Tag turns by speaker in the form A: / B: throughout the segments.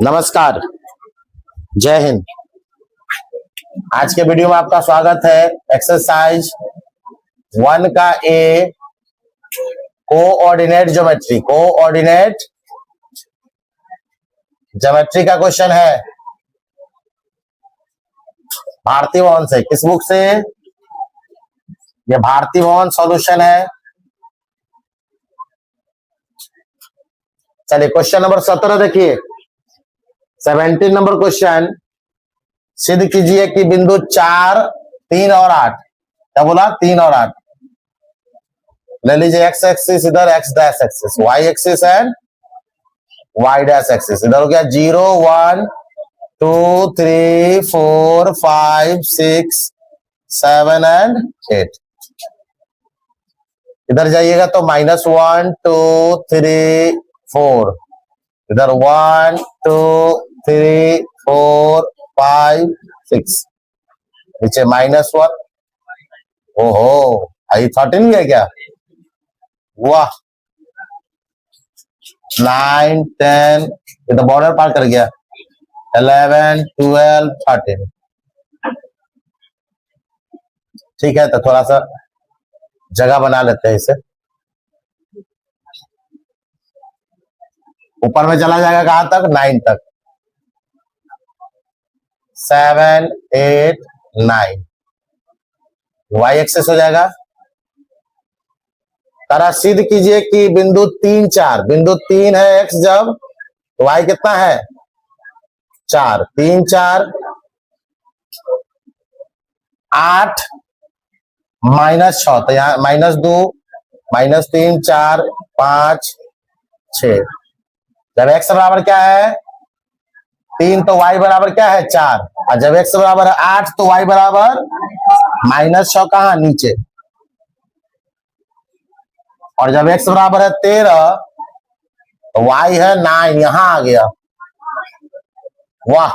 A: नमस्कार, जय हिंद। आज के वीडियो में आपका स्वागत है। एक्सरसाइज 1 का ए, कोऑर्डिनेट ज्योमेट्री। कोऑर्डिनेट ज्योमेट्री का क्वेश्चन है भारती भवन से। किस बुक से? ये भारती भवन सॉल्यूशन है। चलिए क्वेश्चन नंबर 17 देखिए। 17 नंबर क्वेश्चन, सिद्ध कीजिए कि बिंदु 4, 3 और 8, क्या बोला? 3 और 8 ले लीजिए। एक्स एक्सिस इधर, X dash axis, Y axis and Y dash axis. इधर हो गया 0, 1, 2, 3, 4, 5, 6, 7 एंड 8। इधर जाइएगा तो -1, 2, 3, 4। इधर 1, 2, 3, 4, 5, 6। नीचे -1। ओहो, आई 13 भी है क्या? वाह। 9, 10, ये तो बॉर्डर पार कर गया। 11, 12, 13। ठीक है, तो थोड़ा सा जगह बना लेते हैं इसे। ऊपर में चला जाएगा कहां तक? 9 तक। 7, 8, 9 वाई एक्सेस हो जाएगा। तारा सिद्ध कीजिए कि बिंदु 3, 4, बिंदु 3 है एक्स, जब तो वाई कितना है? 4। 3, 4, 8 -6, तो यहाँ -2, -3, 4, 5, 6। जब x बराबर क्या है? 3, तो y बराबर क्या है? 4। और जब x बराबर है 8, तो y बराबर -6 कहाँ? नीचे। और जब x बराबर है 13, तो y है 9, यहां आ गया। वाह।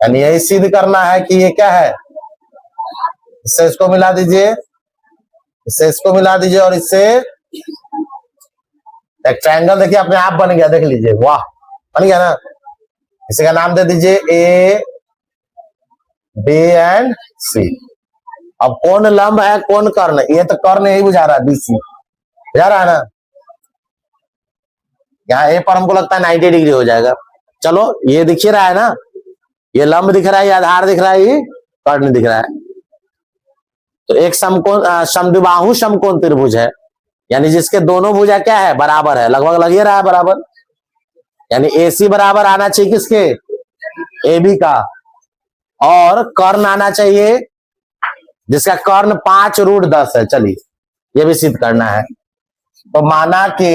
A: यानी यही सिद्ध करना है कि ये क्या है। इससे इसको मिला दीजिए, इससे इसको मिला दीजिए, और इससे एक ट्रायंगल देखिए अपने आप बन गया। देख लीजिए, वाह, बन गया ना। इसी का नाम दे दीजिए ए, बी एंड सी। अब कौन लंब है, कौन कर्ण? ये तो कर्ण यही बुझा रहा है, बीसी बुझा रहा है ना। यहाँ ए पर हमको लगता है 90 डिग्री हो जाएगा। चलो, ये दिख ही रहा है ना, ये लंब दिख रहा है, ये आधार दिख रहा है, ये कर्ण दिख रहा है। तो एक समकोण, समद्विबाहु समकोण त्रिभुज है, यानी जिसके दोनों भुजा क्या है? बराबर है। लगभग लग ही रहा है बराबर। यानी AC बराबर आना चाहिए किसके? AB का। और कर्ण आना चाहिए जिसका कर्ण 5√10 है। चलिए, ये भी सिद्ध करना है। तो माना कि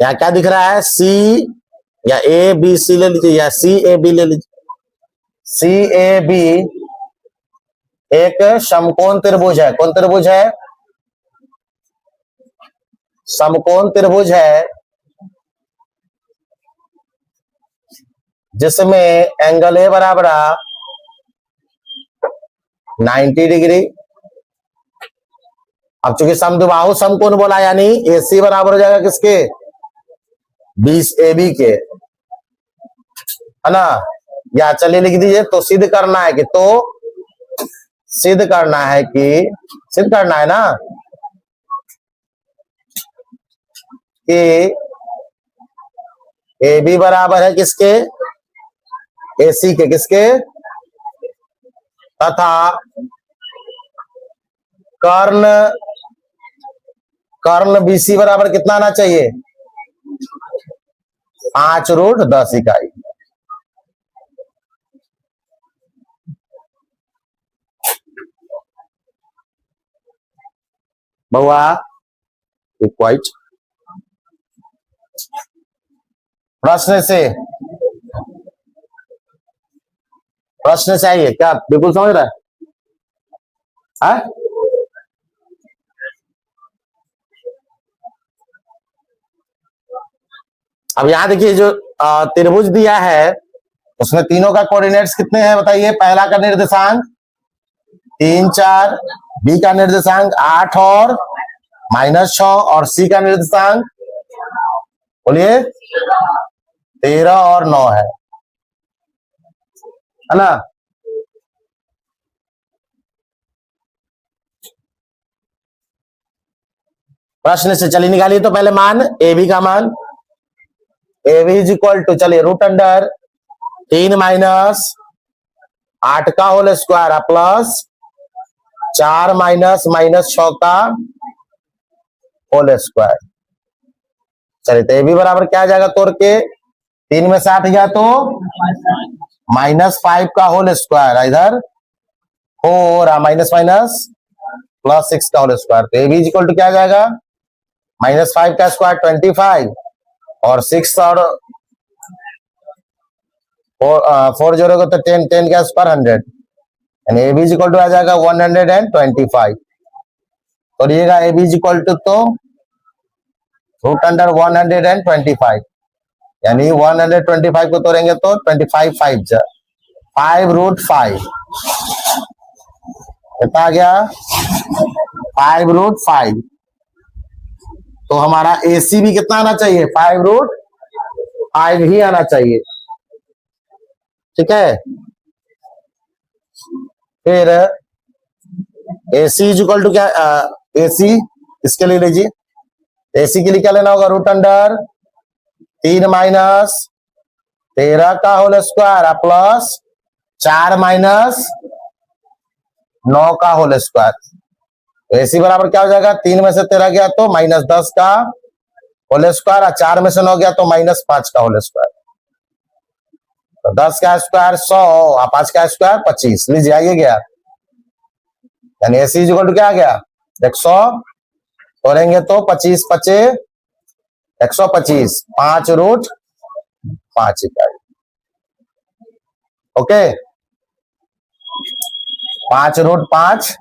A: यहाँ क्या दिख रहा है? C या ABC ले लीजिए, या CAB ले लीजिए। CAB एक समकोण त्रिभुज है। कौन त्रिभुज है? समकोण त्रिभुज है, जिसमें एंगल ए बराबर 90 डिग्री। अब चूंकि समद्विबाहु समकोण बोला, यानी AC बराबर हो जाएगा किसके? 20 AB के, है ना। या चलिए लिख दीजिए। तो सिद्ध करना है कि, तो सिद्ध करना है कि, सिद्ध करना है ना कि AB बराबर है किसके? AC के। किसके? तथा कर्ण BC बराबर कितना आना चाहिए? 5√10 इकाई। बहुआ इक्वाइट। प्रश्न से आइए। क्या बिल्कुल समझ रहा है? अब यहां देखिए, जो त्रिभुज दिया है उसमें तीनों का कोऑर्डिनेट्स कितने हैं बताइए। पहला का निर्देशांक 3 4, बी का निर्देशांक 8 और -6, और सी का निर्देशांक बोलिए 13 और 9 है ना। प्रश्न से चलिए निकालिए तो पहले मान ए बी का मान, A B is equal to, चलिए रूट अंडर 3 माइनस 8 का होल स्क्वायर प्लस 4 माइनस -6 का होल स्क्वायर। चलिए तो ए बी बराबर क्या आ जाएगा तोड़ के, 3 में से 8 गया तो -5 का होल स्क्वायर, इधर 4 माइनस माइनस +6 का होल स्क्वायर। तो ए बी इक्वल टू क्या आ जाएगा, -5 का स्क्वायर 25 और 6 और 4 जोड़ोगे तो 10, 10 का स्क्वायर 100, यानी ए बी इक्वल टू आ जाएगा 125। तोड़िएगा ए बी इक्वल टू तो रूट अंडर 125, यानी 125 को तोड़ेंगे तो 25 5 रूट 5 कितना आ गया, 5 रूट 5। तो हमारा एसी भी कितना आना चाहिए, 5 रूट 5 ही आना चाहिए, ठीक है। फिर एसी इक्वल टू क्या, एसी इसके लिए लीजिए, एसी के लिए क्या लेना होगा, रूट अंडर 3 माइनस 13 का होल स्क्वायर प्लस 4 माइनस 9 का होल स्क्वायर। तो एसी बराबर क्या हो जाएगा, 3 में से 13 गया तो -10 का होल स्क्वायर, और 4 में से 9 गया तो -5 का होल स्क्वायर। तो 10 का स्क्वायर 100 और 5 का स्क्वायर 25, लीजिए आइए गया, यानी एसी इक्वल टू क्या आ गया 100, तोड़ेंगे तो 25 5 125, 5 रूट 5 इकाई, ओके, 5 रूट 5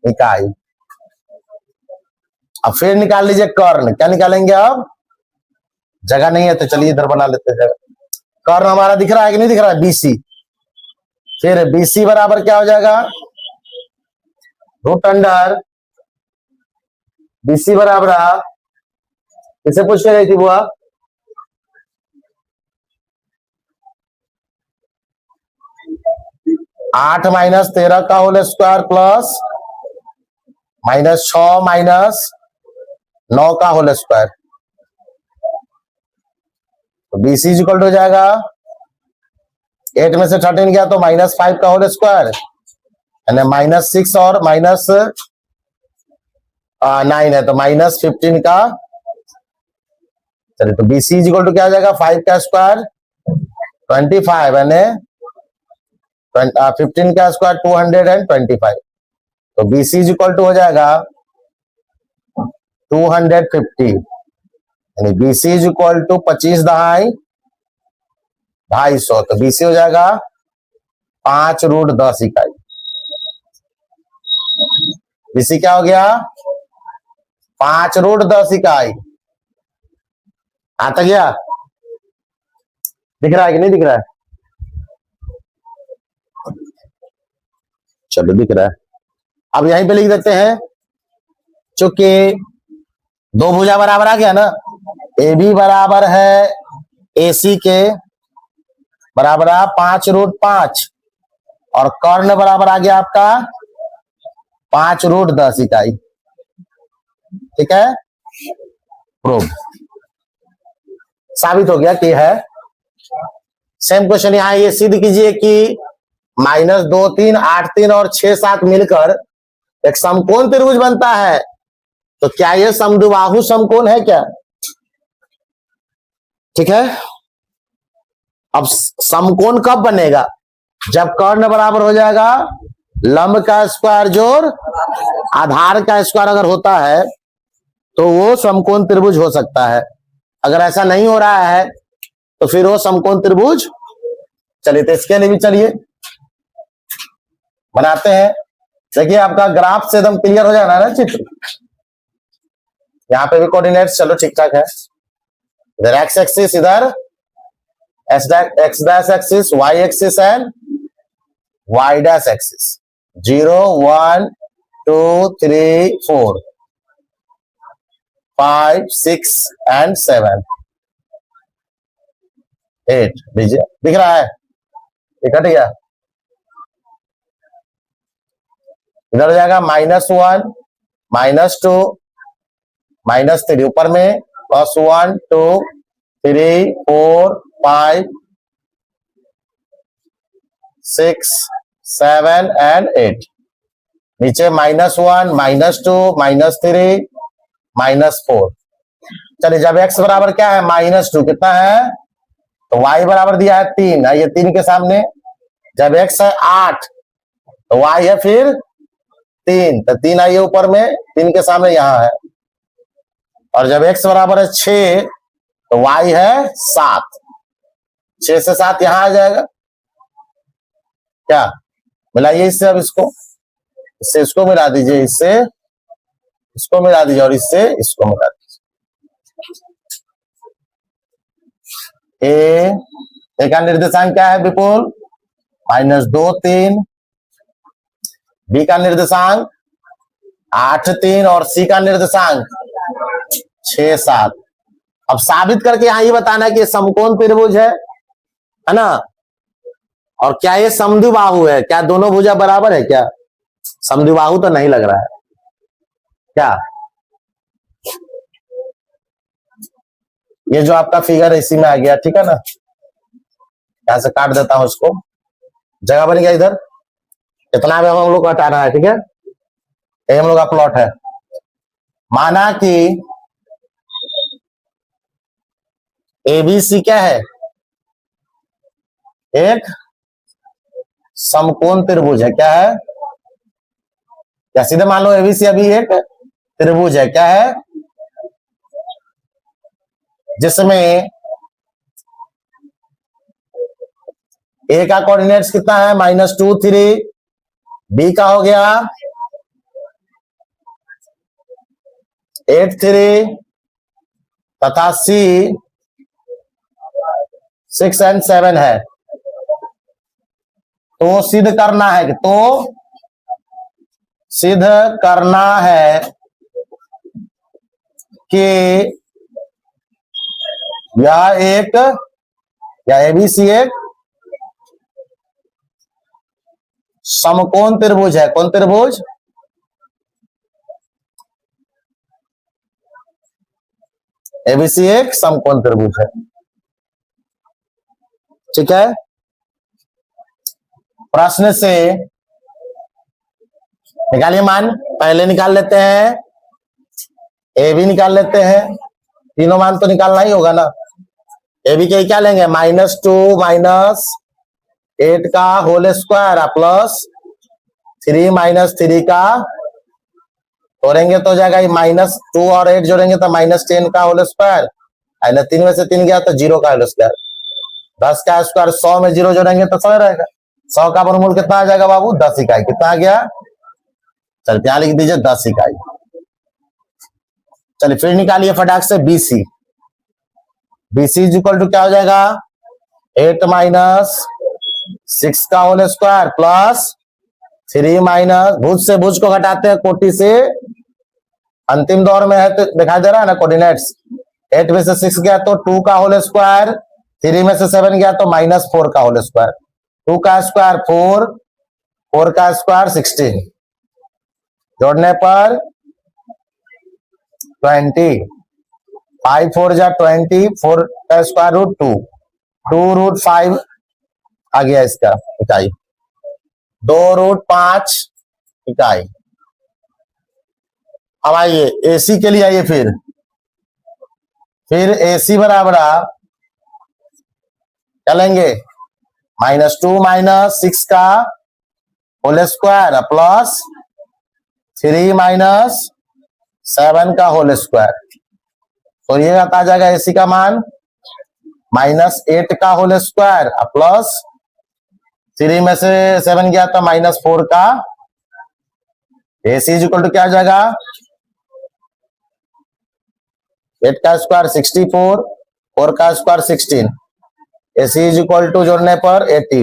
A: इकाई। अब फिर निकाल लीजिए कर्ण, क्या निकालेंगे, अब जगह नहीं है तो चलिए इधर बना लेते हैं जगह। कर्ण हमारा दिख रहा है कि नहीं दिख रहा है, बीसी। फिर बीसी बराबर क्या हो जाएगा, रूट अंडर बीसी बराबर, किसे पूछ रही थी बुआ, आठ माइनस 13 का होल स्क्वायर प्लस -6 माइनस 9 का होल स्क्वायर। तो बीसी इक्वल हो जाएगा 8 में से 13 गया तो -5 का होल स्क्वायर, यानी -6 और -9 है तो -15 का। चलिए तो बीसी इक्वल टू क्या आ जाएगा, 5 का स्क्वायर 25, यानी 15 का स्क्वायर 225। तो बीसी इक्वल टू हो जाएगा 250, यानी बीसी इक्वल टू 25 दहाई 250। तो बीसी हो जाएगा 5 रूट 10 इकाई। बीसी क्या हो गया, 5 रूट 10 इकाई। आता गया, दिख रहा है कि नहीं दिख रहा है, चलो दिख रहा है। अब यहीं पे लिख देते हैं, चूंकि दो भुजा बराबर आ गया ना, ए बी बराबर है एसी के बराबर 5 रूट 5 और कर्ण बराबर आ गया आपका 5 रूट 10 इकाई, ठीक है। प्रूव साबित हो गया कि है। सेम क्वेश्चन यहां ये सिद्ध कीजिए कि -2 3 8 3 और 6 7 मिलकर एक समकोण त्रिभुज बनता है। तो क्या यह समद्विबाहु समकोण है क्या, ठीक है। अब समकोण कब बनेगा, जब कर्ण बराबर हो जाएगा लंब का स्क्वायर जोड़ आधार का स्क्वायर अगर होता है तो वो समकोण त्रिभुज हो सकता है। अगर ऐसा नहीं हो रहा है तो फिर वो समकोण त्रिभुज। चलिए तो इसके लिए भी चलिए बनाते हैं। देखिए आपका ग्राफ से एकदम क्लियर हो जाना है ना चित्र, यहाँ पे भी कोऑर्डिनेट्स चलो ठीक ठाक है। इधर एक्स एक्सिस, इधर X dash axis, Y axis and Y dash axis. 0 1 2 3 4 5 6 and 7 8 दीजिए, दिख रहा है? ये कट गया, इधर हो जाएगा -1 -2 -3, ऊपर में +1 2 3 4 5 6 7 and 8, नीचे -1 -2 -3 -4। चलिए, जब x बराबर क्या है -2, कितना है? तो y बराबर दिया है 3, ये 3 के सामने। जब x है 8 तो y है फिर 3, तो 3 आइए ऊपर में, 3 के सामने यहाँ है। और जब x बराबर है 6 तो y है 7, 6 से 7 यहाँ आ जाएगा। क्या मिलाइए इससे, अब इससे इसको मिला दीजिए, इससे इसको मिला दीजिए और इससे इसको मिला दीजिए। ए का निर्देशांक क्या है विपुल? -2 3, बी का निर्देशांक 8 3 और सी का निर्देशांक 6 7। अब साबित करके यहां ये बताना कि ये समकोण त्रिभुज है ना? और क्या ये समद्विबाहु है? क्या दोनों भुजा बराबर है? क्या समद्विबाहु तो नहीं लग रहा है क्या? ये जो आपका फिगर इसी में आ गया, ठीक है ना? यहां से काट देता हूं इसको, जगह बन गया इधर। इतना भी हम लोग को हटाना है, ठीक है? ये हम लोग का प्लॉट है। माना कि एबीसी क्या है? एक समकोण त्रिभुज है। क्या है? या सीधे मान लो एबीसी अभी एक त्रिभुज है। क्या है? जिसमें ए का कोऑर्डिनेट्स कितना है? -2 3, बी का हो गया 8 3 तथा सी 6 and 7 है। तो सिद्ध करना है कि यह एबीसी एक समकोण त्रिभुज है। कौन त्रिभुज? एबीसी एक समकोण त्रिभुज है। ठीक है? प्रश्न से निकालिए मान, पहले निकाल लेते हैं, ए भी निकाल लेते हैं, तीनों मान तो निकालना ही होगा ना। ए बी के क्या लेंगे? -2 -8 का होल स्क्वायर +3 -3 का जोड़ेंगे तो जाएगा -2 और 8 जोड़ेंगे तो -10 का होल स्क्वायर। 3 में से 3 गया तो 0 का होल स्क्वायर। 10 का स्क्वायर 100 में 0 जोड़ेंगे तो 100 रहेगा। 100 का वर्गमूल कितना आ जाएगा बाबू? 10 इकाई। कितना आ गया? चल यहाँ लिख दीजिए 10 इकाई। चलिए फिर निकालिए फटाक से BC. BC is equal to क्या हो जाएगा? 8 - 6 का होल स्क्वायर +3 भुज से भुज को घटाते हैं कोटि से, अंतिम दौर में है तो दिखाई दे रहा है ना कोऑर्डिनेट्स। 8 में से 6 गया तो 2 का होल स्क्वायर, 3 में से 7 गया तो -4 का होल स्क्वायर। 2 का स्क्वायर 4, 4 का स्क्वायर 16, जोड़ने पर 20, 5 4 जा 20, 4 का स्क्वायर रूट 2, 2√5 आ गया इसका इकाई, 2√5 इकाई। अब आइए एसी के लिए, आइए फिर एसी बराबर क्या लेंगे? -2 - 6 का होल स्क्वायर +3 - 7 का होल स्क्वायर। तो ये आता जाएगा एसी का मान -8 का होल स्क्वायर +3 में से 7 गया तो -4 का। एसी इज इक्वल टू क्या हो जाएगा? 8 का स्क्वायर 64, 4 का square 16, AC is equal to जोड़ने पर 80,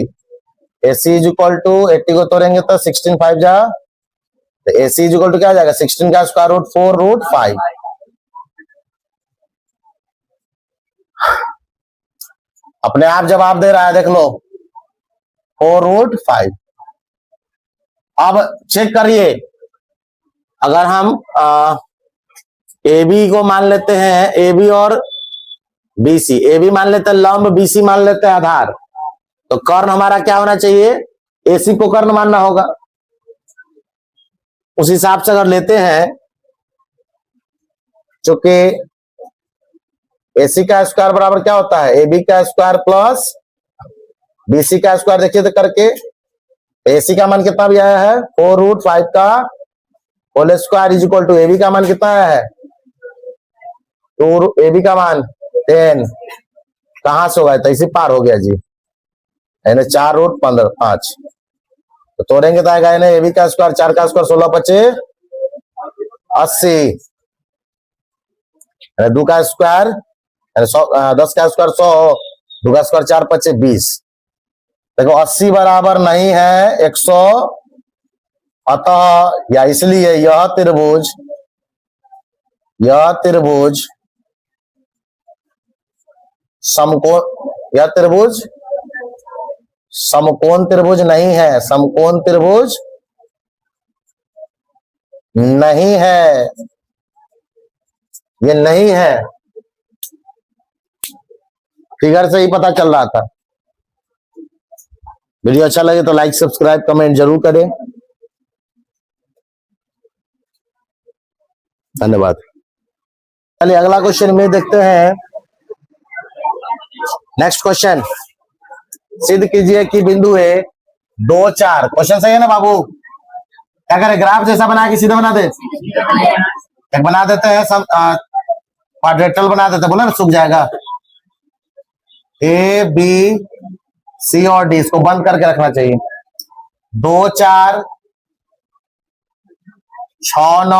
A: AC इज इक्वल टू 80 को तोड़ेंगे तो 16 5 जा, तो AC इज इक्वल टू क्या आ जाएगा 16 का स्क्वायर रूट 4 रूट 5। अपने आप जवाब दे रहा है, देख लो 4 रूट 5। अब चेक करिए, अगर हम AB को मान लेते हैं, AB और BC, AB मान लेते हैं लंब, BC मान लेते हैं आधार, तो कर्ण हमारा क्या होना चाहिए, AC को कर्ण मानना होगा। उस हिसाब से अगर लेते हैं, चूंकि AC का स्क्वायर बराबर क्या होता है, AB का स्क्वायर प्लस BC का स्क्वायर, देखिए तो करके AC का मान कितना भी आया है 4 रूट 5 का whole square is equal to AB का मान कितना आया है 2, AB का मान 10, कहां से होगा, तो इसी पार हो गया जी, यानी 4 रूट 15 5, तो तोड़ेंगे तो आएगा AB का स्क्वायर 4 का स्क्वायर 16 25 80, 2 का स्क्वायर 10 का स्क्वायर 100, 2 का स्क्वायर 4 25 20। देखो 80 बराबर नहीं है 100, अतः या इसलिए यह त्रिभुज समकोण, यह त्रिभुज समकोण त्रिभुज नहीं है, समकोण त्रिभुज नहीं है, ये नहीं है, फिगर से ही पता चल रहा था। वीडियो अच्छा लगे तो लाइक सब्सक्राइब कमेंट जरूर करें, धन्यवाद। चलिए अगला क्वेश्चन में देखते हैं। नेक्स्ट क्वेश्चन, सिद्ध कीजिए कि बिंदु ए 2 4, क्वेश्चन सही है ना बाबू, क्या करें, ग्राफ जैसा बना के सीधा बना दे, एक बना देते हैं, सब क्वाड्रेटल बना देते हैं, बोला ना सूख जाएगा, A B C और D, इसको बंद करके रखना चाहिए। 2 4 6 9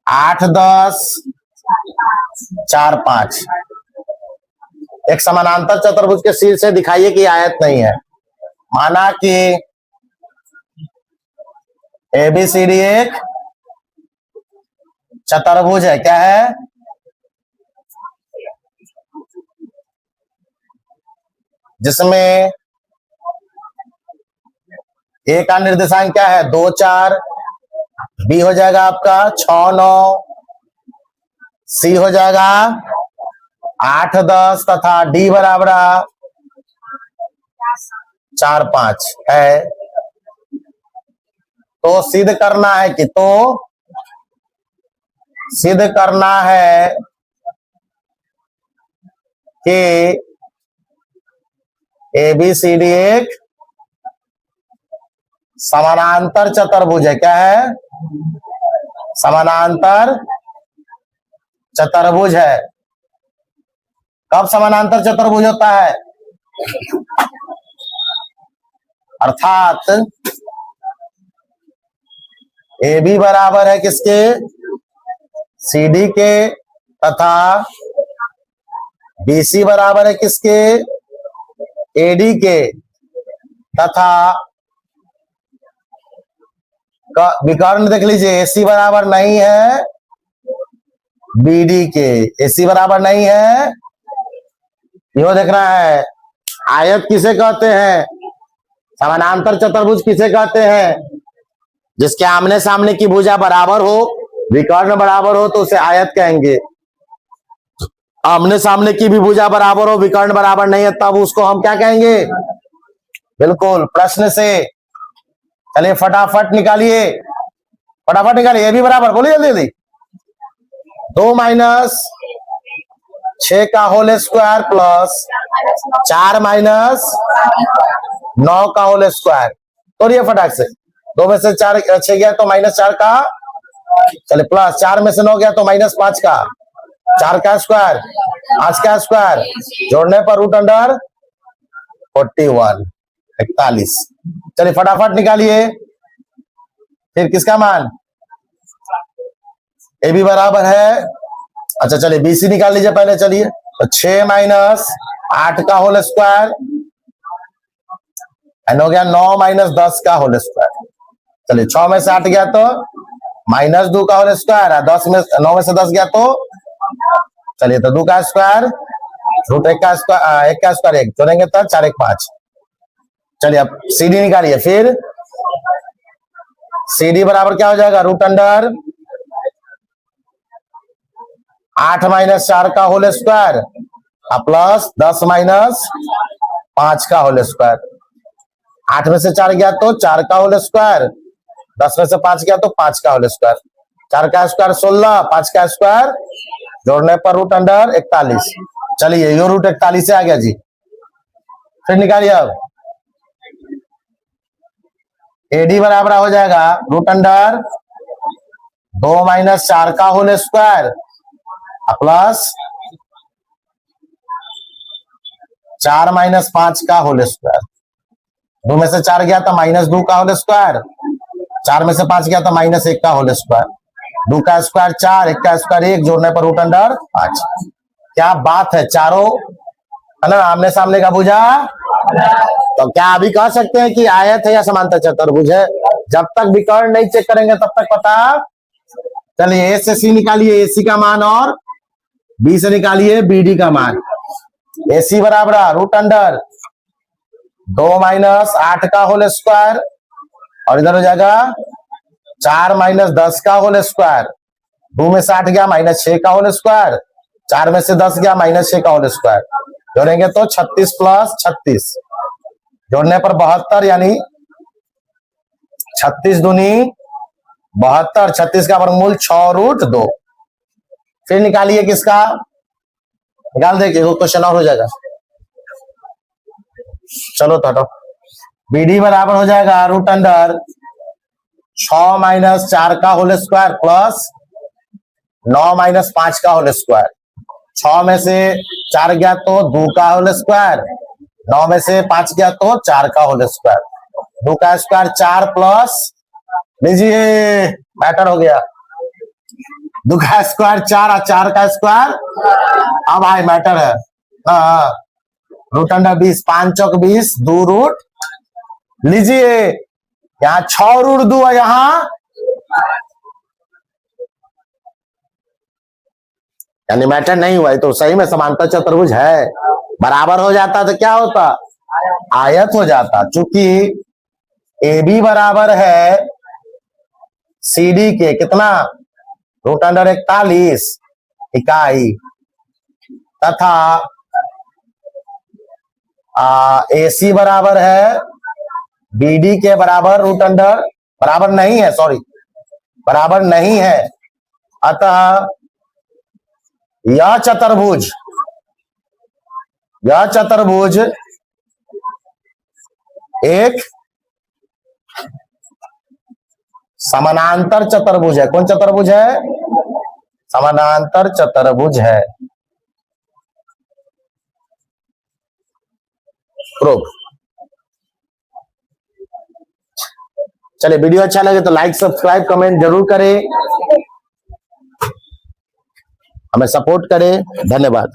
A: 8 10 4 5, एक समानांतर चतुर्भुज के शीर्ष से दिखाइए कि आयत नहीं है। माना कि ABCD एक चतुर्भुज है, क्या है, जिसमें A का निर्देशांक क्या है 2 4, B हो जाएगा आपका 6 9, C हो जाएगा 8 10 तथा D बराबर 4 5 है। तो सिद्ध करना है कि कि ABCD एक समानांतर चतुर्भुज है, क्या है, समानांतर चतुर्भुज है। कब समानांतर चतुर्भुज होता है, अर्थात AB बराबर है किसके, CD के, तथा BC बराबर है किसके, AD के, तथा विकर्ण देख लीजिए AC बराबर नहीं है BD के, AC बराबर नहीं है, यो देख रहा है। आयत किसे कहते हैं, समानांतर चतुर्भुज किसे कहते हैं, जिसके आमने सामने की भुजा बराबर हो, विकर्ण बराबर हो तो उसे आयत कहेंगे। आमने सामने की भी भुजा बराबर हो, विकर्ण बराबर नहीं है, तब उसको हम क्या कहेंगे, बिल्कुल प्रश्न से। चलिए फटाफट निकालिए, ये भी बराबर, बोलिए जल्दी जल्दी। 2 माइनस 6 का होल स्क्वायर प्लस 4 माइनस 9 का होल स्क्वायर, तोड़िए फटाक से। 2 में से 4 6 गया तो -4 का, चलिए प्लस 4 में से 9 गया तो -5 का, 4 का स्क्वायर 5 का स्क्वायर, जोड़ने पर रूट अंडर 41 41। चलिए फटाफट निकालिए, फिर किसका मान, AB बराबर है, अच्छा चलिए BC निकाल लीजिए पहले, चलिए तो 6 माइनस 8 का होल स्क्वायर एन हो गया 9 माइनस 10 का होल स्क्वायर। चलिए 6 में से 8 गया तो -2 का होल स्क्वायर, 10 में 9 में से 10 गया तो चलिए तो 2 का स्क्वायर, रूट 1 का स्क्वायर, 1 का स्क्वायर 1 जोड़ेंगे तो 4 1 5। चलिए अब CD निकालिए। फिर CD बराबर क्या हो जाएगा, रूट अंडर 8 माइनस 4 का होल स्क्वायर प्लस 10 माइनस 5 का होल स्क्वायर। 8 में से 4 गया तो 4 का होल स्क्वायर, 10 में से 5 गया तो 5 का होल स्क्वायर। 4 का स्क्वायर 16, 5 का स्क्वायर जोड़ने पर रूट अंडर 41। चलिए यो रूट 41 से आ गया जी। फिर निकालिए अब AD बराबर हो जाएगा रूट अंडर 2 माइनस 4 का होल स्क्वायर प्लस 4 माइनस 5 का होल स्क्वायर। 2 में से 4 गया तो -2 का होल स्क्वायर, 4 में से 5 गया तो -1 का होल स्क्वायर। 2 का स्क्वायर 4, 1 का स्क्वायर 1 जोड़ने पर रूट अंडर 5। क्या बात है, चारों है ना आमने सामने का भुजा। तो क्या अभी कह सकते हैं कि आयत है या समांतर चतुर्भुज है? जब तक विकर्ण नहीं चेक करेंगे तब तक पता। चलिए A से C निकालिए AC का मान और B से निकालिए BD का मान। AC बराबर रूट अंडर 2 माइनस 8 का होल स्क्वायर और इधर हो जाएगा 4 माइनस 10 का होल स्क्वायर। 2 में से 8 गया -6 का होल स्क्वायर, 4 में से 10 गया -6 का होल स्क्वायर। जोड़ेंगे तो 36 प्लस 36 जोड़ने पर 72, यानी 36 दूनी 72, 36 का वर्गमूल 6 रूट 2। फिर निकालिए किसका, निकाल दे के क्वेश्चन और हो जाएगा। चलो तो BD बराबर हो जाएगा रूट अंडर 6 माइनस 4 का होल स्क्वायर प्लस 9 माइनस 5 का होल स्क्वायर। 6 में से 4 गया तो 2 का होल स्क्वायर, 9 में से 5 गया तो 4 का होल स्क्वायर। 2 का स्क्वायर 4 प्लस, लीजिए मैटर हो गया, 2 का स्क्वायर 4 और 4 का स्क्वायर, अब भाई मैटर है। हाँ रूट अंडर 20, 5 चौक 20, 2 रूट, लीजिए यहाँ 6 रूट 2 है, यहाँ यानी मैटर नहीं हुआ। तो सही में समांतर चतुर्भुज है। बराबर हो जाता तो क्या होता, आयत हो जाता। चूंकि AB बराबर है CD के कितना, रूट अंडर 41 इकाई, तथा AC बराबर है BD के बराबर रूट अंडर, बराबर नहीं है, सॉरी बराबर नहीं है। अतः यह चतुर्भुज एक समानांतर चतुर्भुज है। कौन चतुर्भुज है, समानांतर चतुर्भुज है। प्रूफ। चलिए वीडियो अच्छा लगे तो लाइक सब्सक्राइब कमेंट जरूर करें, हमें सपोर्ट करें। धन्यवाद।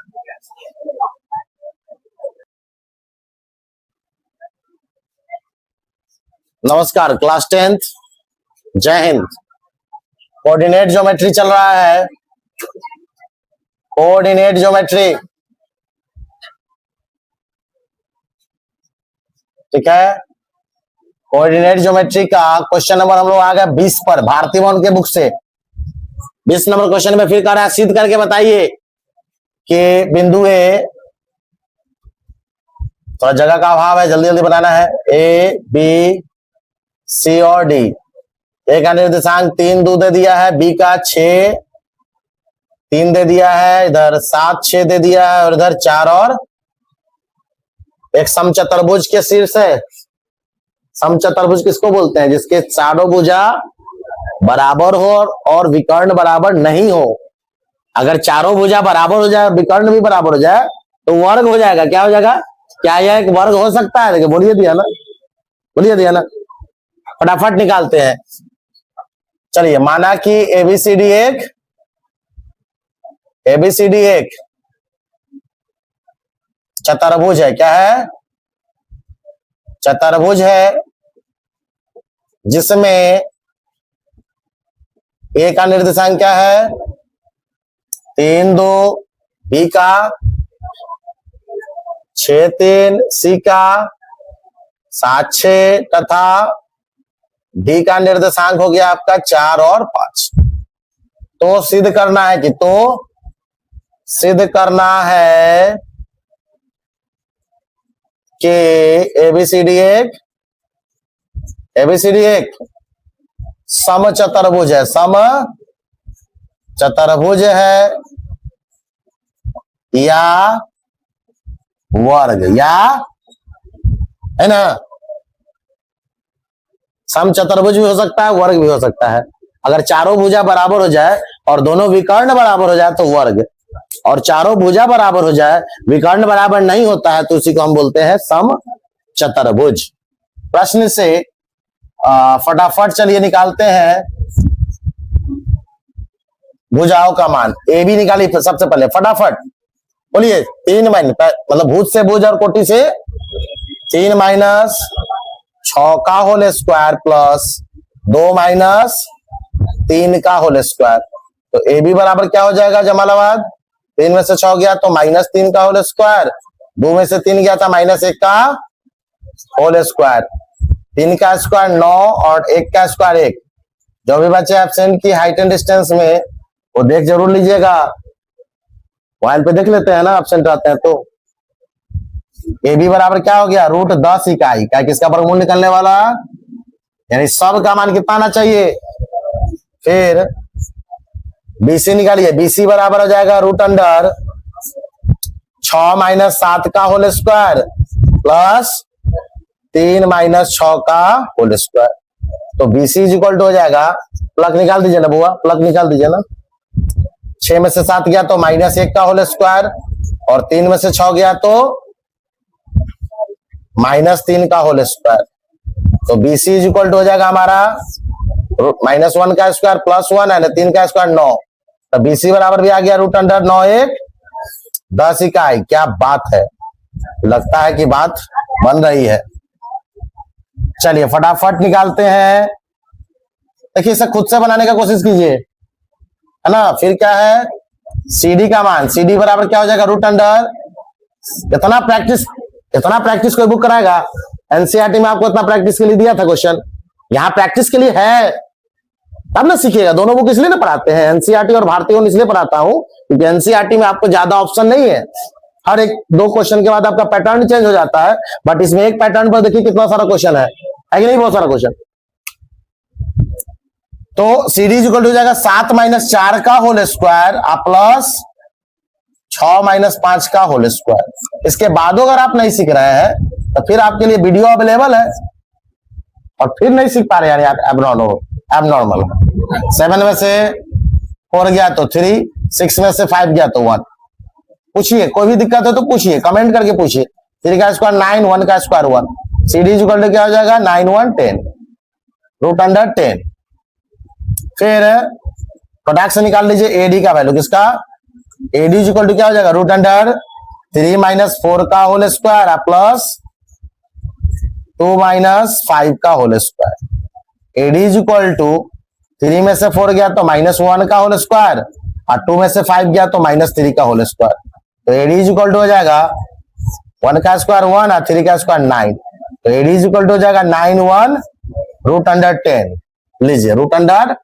A: नमस्कार, क्लास 10th, जय हिंद। कोऑर्डिनेट ज्योमेट्री चल रहा है, कोऑर्डिनेट ज्योमेट्री, ठीक है। कोऑर्डिनेट ज्योमेट्री का क्वेश्चन नंबर हम लोग आ गए 20 पर, भारती भवन के बुक से 20 नंबर क्वेश्चन में फिर कह रहा है सिद्ध करके बताइए कि बिंदु ए, थोड़ा जगह का अभाव है, जल्दी जल्दी बनाना है। A B C और D, ए का निर्देशांक 3 2 दे दिया है, B का 6 3 दे दिया है, इधर 7 6 दे दिया है और इधर 4 और एक समचतुर्भुज के शीर्ष है। समचतुर्भुज किसको बोलते हैं, जिसके चारों भुजा बराबर हो और विकर्ण बराबर नहीं हो। अगर चारों भुजा बराबर हो जाए, विकर्ण भी बराबर हो जाए तो वर्ग हो जाएगा। क्या हो जाएगा, क्या यह एक वर्ग हो सकता है? देखिए बोलिए दिया ना, बोलिए दिया ना, फटाफट निकालते हैं। चलिए माना कि ABCD एक चतुर्भुज है। क्या है, चतुर्भुज है जिसमें ए का निर्देशांक क्या है 3 2, बी का 6 3, सी का 7 6 तथा डी का निर्देशांक हो गया आपका 4 और 5। तो सिद्ध करना है कि एबीसीडी एक समचतुर्भुज है, समचतुर्भुज है या वर्ग, या है ना, समचतुर्भुज भी हो सकता है, वर्ग भी हो सकता है। अगर चारों भुजा बराबर हो जाए और दोनों विकर्ण बराबर हो जाए तो वर्ग, और चारों भुजा बराबर हो जाए विकर्ण बराबर नहीं होता है तो उसी को हम बोलते हैं समचतुर्भुज। प्रश्न से फटाफट चलिए निकालते हैं भुजाओं का मान। ए बी निकाली सबसे पहले, फटाफट बोलिए। 3 माइनस, मतलब भुज से भुज और कोटि से 3 माइनस 6 का होल स्क्वायर प्लस 2 माइनस 3 का होल स्क्वायर। तो ए बी बराबर क्या हो जाएगा जमालाबाद, 3 में से 6 गया तो माइनस 3 का होल स्क्वायर, 2 में से 3 गया था माइनस 1 का होल स्क्वायर, 3 का स्क्वायर 9 और 1 का स्क्वायर 1। जो भी बच्चे एब्सेंट की हाइट एंड डिस्टेंस में वो देख जरूर लीजिएगा, मोबाइल पे देख लेते हैं ना एब्सेंट आते हैं तो। ए बी बराबर क्या हो गया √10 इकाई, क्या किसका वर्गमूल निकलने वाला, यानी सब का मान कितना आना चाहिए। फिर बीसी निकालिए, बीसी बराबर हो जाएगा √6 माइनस 7 का होल स्क्वायर प्लस 3 माइनस 6 का होल स्क्वायर। तो बीसी इज इक्वल टू हो जाएगा, प्लग निकाल दीजिए ना बुआ, प्लग निकाल दीजिए ना। 6 में से 7 गया तो माइनस 1 का होल स्क्वायर, और 3 में से 6 गया तो माइनस 3 का होल स्क्वायर। तो बीसी इज इक्वल टू हो जाएगा हमारा -1 का स्क्वायर प्लस 1 है, 3 का स्क्वायर 9। तो बीसी बराबर भी आ गया √9 1 10 इकाई। क्या बात है, लगता है कि बात बन रही है। चलिए फटाफट निकालते हैं। देखिए इसे खुद से बनाने का कोशिश कीजिए, है ना। फिर क्या है सीडी का मान, सीडी बराबर क्या हो जाएगा इतना प्रैक्टिस कोई बुक कराएगा। एनसीईआरटी में आपको इतना प्रैक्टिस के लिए दिया था क्वेश्चन, यहाँ प्रैक्टिस के लिए है तब ना सीखिएगा। दोनों बुक इसलिए ना पढ़ाते हैं, एनसीईआरटी और भारतीय इसलिए पढ़ाता हूं क्योंकि एनसीईआरटी में आपको ज्यादा ऑप्शन नहीं है, हर एक 2 क्वेश्चन के बाद आपका पैटर्न चेंज हो जाता है। बट इसमें एक पैटर्न पर देखिए कितना सारा क्वेश्चन है कि नहीं, बहुत सारा क्वेश्चन। तो सीडी इक्वल हो जाएगा 7 माइनस 4 का होल स्क्वायर प्लस 6 माइनस 5 का होल स्क्वायर। इसके बाद अगर आप नहीं सीख रहे हैं तो फिर आपके लिए वीडियो अवेलेबल है, और फिर नहीं सीख पा रहे यानी आप एबनॉर्मल। 7 में से 4 गया तो 3, 6 में से 5 गया तो 1। पूछिए, कोई भी दिक्कत है तो पूछिए, कमेंट करके पूछिए। 3 का स्क्वायर 9, 1 का स्क्वायर 1। सीडी इक्वल टू क्या हो जाएगा 9 1 10 √10। फिर प्रोडक्ट से निकाल लीजिए एडी का वैल्यू, किसका, एडी इक्वल टू क्या हो जाएगा √3 माइनस 4 का होल स्क्वायर प्लस 2 माइनस 5 का whole square. AD equal to 3 में से 4 गया तो -1 का होल स्क्वायर, और 2 में से 5 गया तो -3 का होल स्क्वायर। तो एडी इक्वल टू हो जाएगा 1 का स्क्वायर 1 और 3 का स्क्वायर 9। तो एडी इक्वल टू हो जाएगा 9 1 √10। लीजिए √।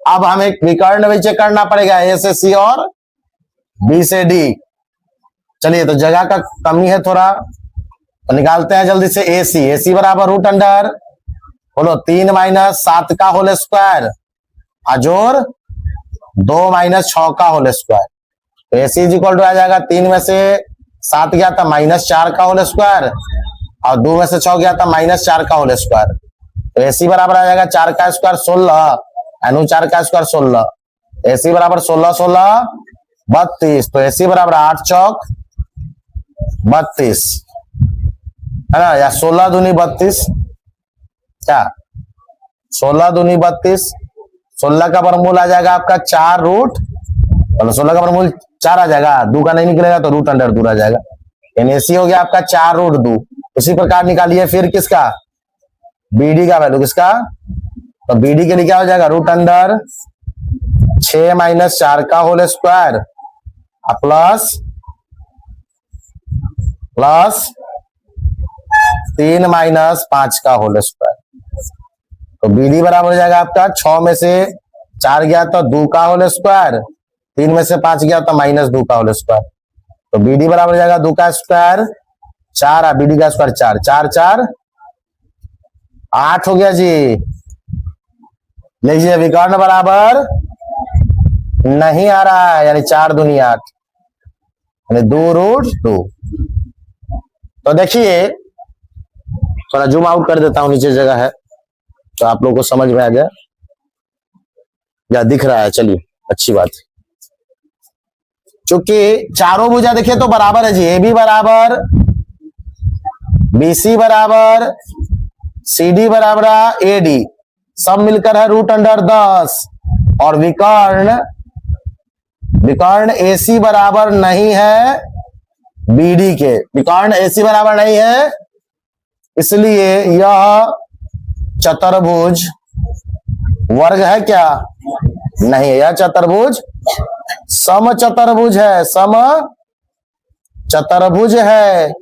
A: अब हमें विकर्ण भी चेक करना पड़ेगा, ए से सी और बी से डी। चलिए तो जगह का कमी है थोड़ा, तो निकालते हैं जल्दी से एसी। एसी बराबर √, बोलो 3 माइनस 7 का होल स्क्वायर अजोर 2 माइनस 6 का होल स्क्वायर। तो एसी इक्वल टू आ जाएगा 3 में से 7 गया था -4 का होल स्क्वायर, और 2 में से 6 गया था -4 का होल स्क्वायर। तो एसी बराबर आ जाएगा 4 का स्क्वायर 16, 4 का स्क्वायर 16। एसी बराबर 16 16 32। तो एसी बराबर 8 चौक 32, है ना, या 16 दूनी 32, क्या 16 दूनी 32। 16 का वर्गमूल आ जाएगा आपका 4 मतलब 16 का वर्गमूल 4 आ जाएगा, 2 का नहीं निकलेगा तो √2 आ जाएगा। यानी एसी हो गया आपका 4 √2। उसी प्रकार निकालिए फिर किसका, BD का वैल्यू किसका, तो BD के लिए क्या हो जाएगा, रूट अंडर 6 माइनस 4 का होल स्क्वायर प्लस 3 माइनस 5 का होल स्क्वायर। तो BD बराबर हो जाएगा आपका 6 में से 4 गया तो 2 का होल स्क्वायर, 3 में से 5 गया तो माइनस 2 का होल स्क्वायर। तो BD बराबर हो जाएगा 2 का स्क्वायर 4, BD का स्क्वायर 4, 4 4 8 हो गया जी। लीजिए विकर्ण बराबर नहीं आ रहा है, यानी 4 दूनी 8, यानी 2 रूट 2। तो देखिए थोड़ा जूम आउट कर देता हूं, नीचे जगह है तो आप लोगों को समझ में आ जाए, या दिख रहा है, चलिए अच्छी बात है। चूंकि चारों भुजा देखिए तो बराबर है जी, AB बराबर BC बराबर CD बराबर AD, सब मिलकर है रूट अंडर 10, और विकर्ण AC बराबर नहीं है BD के, विकर्ण AC बराबर नहीं है, इसलिए यह चतुर्भुज वर्ग है क्या, नहीं है, यह चतुर्भुज सम चतुर्भुज है, सम चतुर्भुज है।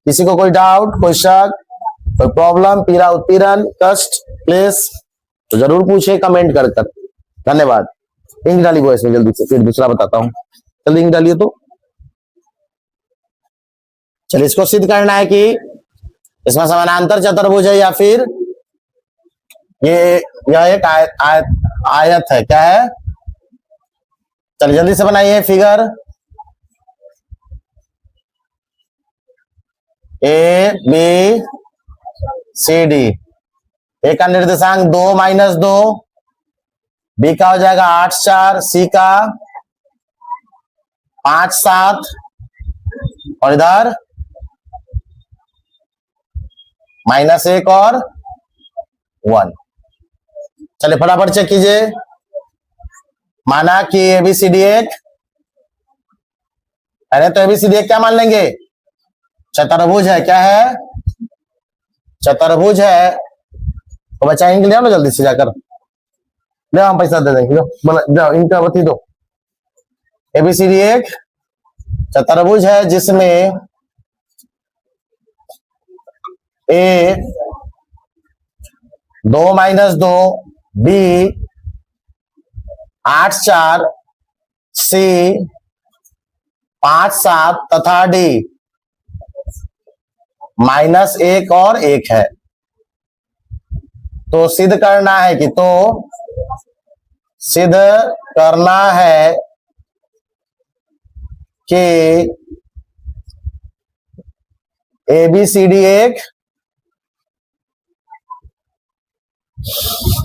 A: किसी को कोई डाउट, कोई शक, कोई प्रॉब्लम, पीड़ा उत्पीड़न, कष्ट, क्लेश, तो जरूर पूछे कमेंट कर कर। धन्यवाद। इंक डाली वो इसमें जल्दी से, फिर दूसरा बताता हूं, जल्दी इंक डालिए। तो चलिए इसको सिद्ध करना है कि इसमें समानांतर चतुर्भुज है या फिर यह एक आयत है, क्या है। चलिए जल्दी से बनाइए फिगर ABCD। ए का निर्देशांक 2 माइनस 2, B का हो जाएगा 8 4, C का 5 7, और इधर -1 और 1। चलिए फटाफट चेक कीजिए। माना कि ABCD एक, अरे तो ABCD एक क्या मान लेंगे, चतुर्भुज है, क्या है, चतुर्भुज है। तो बच्चा इंक ले आओ ना जल्दी से जाकर, ले हम पैसा दे देंगे, जाओ इनका बती दो। ABCD एक चतुर्भुज है जिसमें A 2 माइनस 2, B 8 4, C 5 7 तथा D -1 और 1 है। तो सिद्ध करना है कि, तो सिद्ध करना है कि ABCD एक,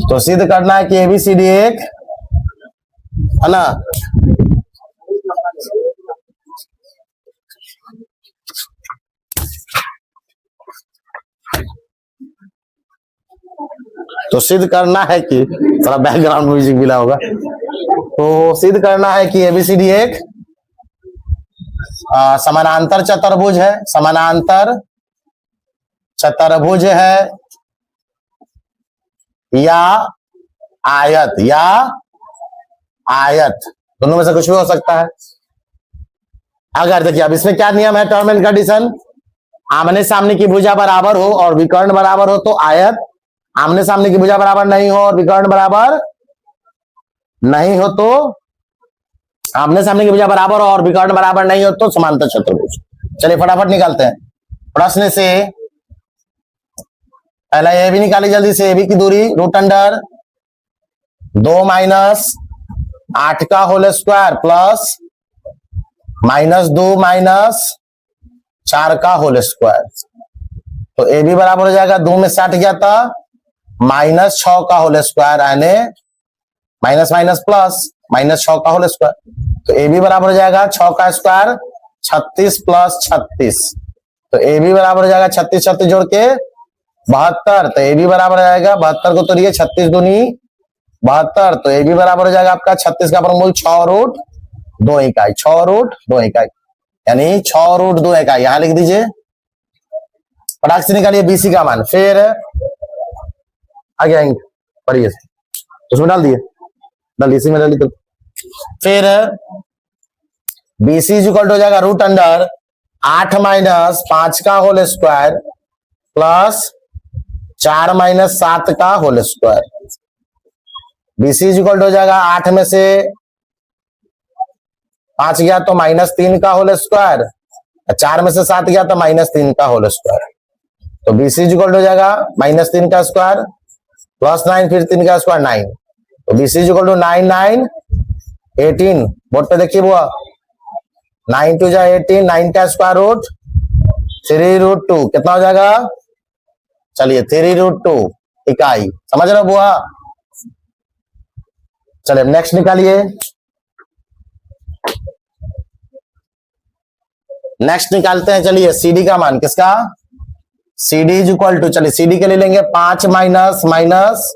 A: तो सिद्ध करना है कि ABCD एक है ना, तो सिद्ध करना है कि, थोड़ा बैकग्राउंड म्यूजिक मिला होगा, तो सिद्ध करना है कि ABCD एक समानांतर चतुर्भुज है, समानांतर चतुर्भुज है या आयत, या आयत, दोनों में से कुछ भी हो सकता है। अगर देखिए अब इसमें क्या नियम है, टर्म एंड कंडीशन, आमने सामने की भुजा बराबर हो और विकर्ण बराबर हो तो आयत, आमने सामने की भुजा बराबर नहीं हो और विकर्ण बराबर नहीं हो तो, आमने सामने की भुजा बराबर हो और विकर्ण बराबर नहीं हो तो समांतर चतुर्भुज। चलिए फटाफट निकालते हैं। प्रश्न से पहला ए भी निकाली जल्दी से, AB की दूरी रूट अंडर 2 माइनस 8 का होल स्क्वायर प्लस -2 माइनस 4 का होल स्क्वायर। तो AB बराबर हो जाएगा 2 में 60 गया था -6 का होल स्क्वायर, यानी माइनस माइनस प्लस -6 का होल स्क्वायर। तो AB बराबर हो जाएगा 6 का स्क्वायर 36 प्लस 36। तो AB बराबर हो जाएगा 36 36 जोड़ के 72। तो AB बराबर हो जाएगा 72 को तोड़िए 36 दूनी 72। तो AB बराबर हो जाएगा आपका 36 का वर्गमूल 6 रूट 2 इकाई, 6 रूट 2 इकाई, यानी 6 रूट 2 इकाई। यहां लिख दीजिए फटाक से निकालिए बीसी का मान, फिर आगे आएंगे, पढ़िए उसमें डाल दिए इसी में डाल दिए। फिर बीसी इक्वल हो जाएगा रूट अंडर 8 माइनस 5 का होल स्क्वायर प्लस 4 माइनस 7 का होल स्क्वायर। बीसी इक्वल हो जाएगा 8 में से 5 गया तो -3 का होल स्क्वायर, 4 में से 7 गया तो -3 का होल स्क्वायर। तो बीसी इक्वल हो जाएगा -3 का स्क्वायर प्लस 9 फिर 3 का स्क्वायर 9। तो बीसी इक्वल टू 9 9 18, बोर्ड पे देखिए बुआ, 9 2 जा 18, 9 का स्क्वायर रूट 3√2 कितना हो जाएगा, चलिए 3√2 इकाई, समझ रहे हो बुआ। चलिए नेक्स्ट निकालिए, नेक्स्ट निकालते हैं। चलिए सीडी का मान, किसका, सीडी इज इक्वल टू, चलिए सीडी के लिए लेंगे 5 माइनस माइनस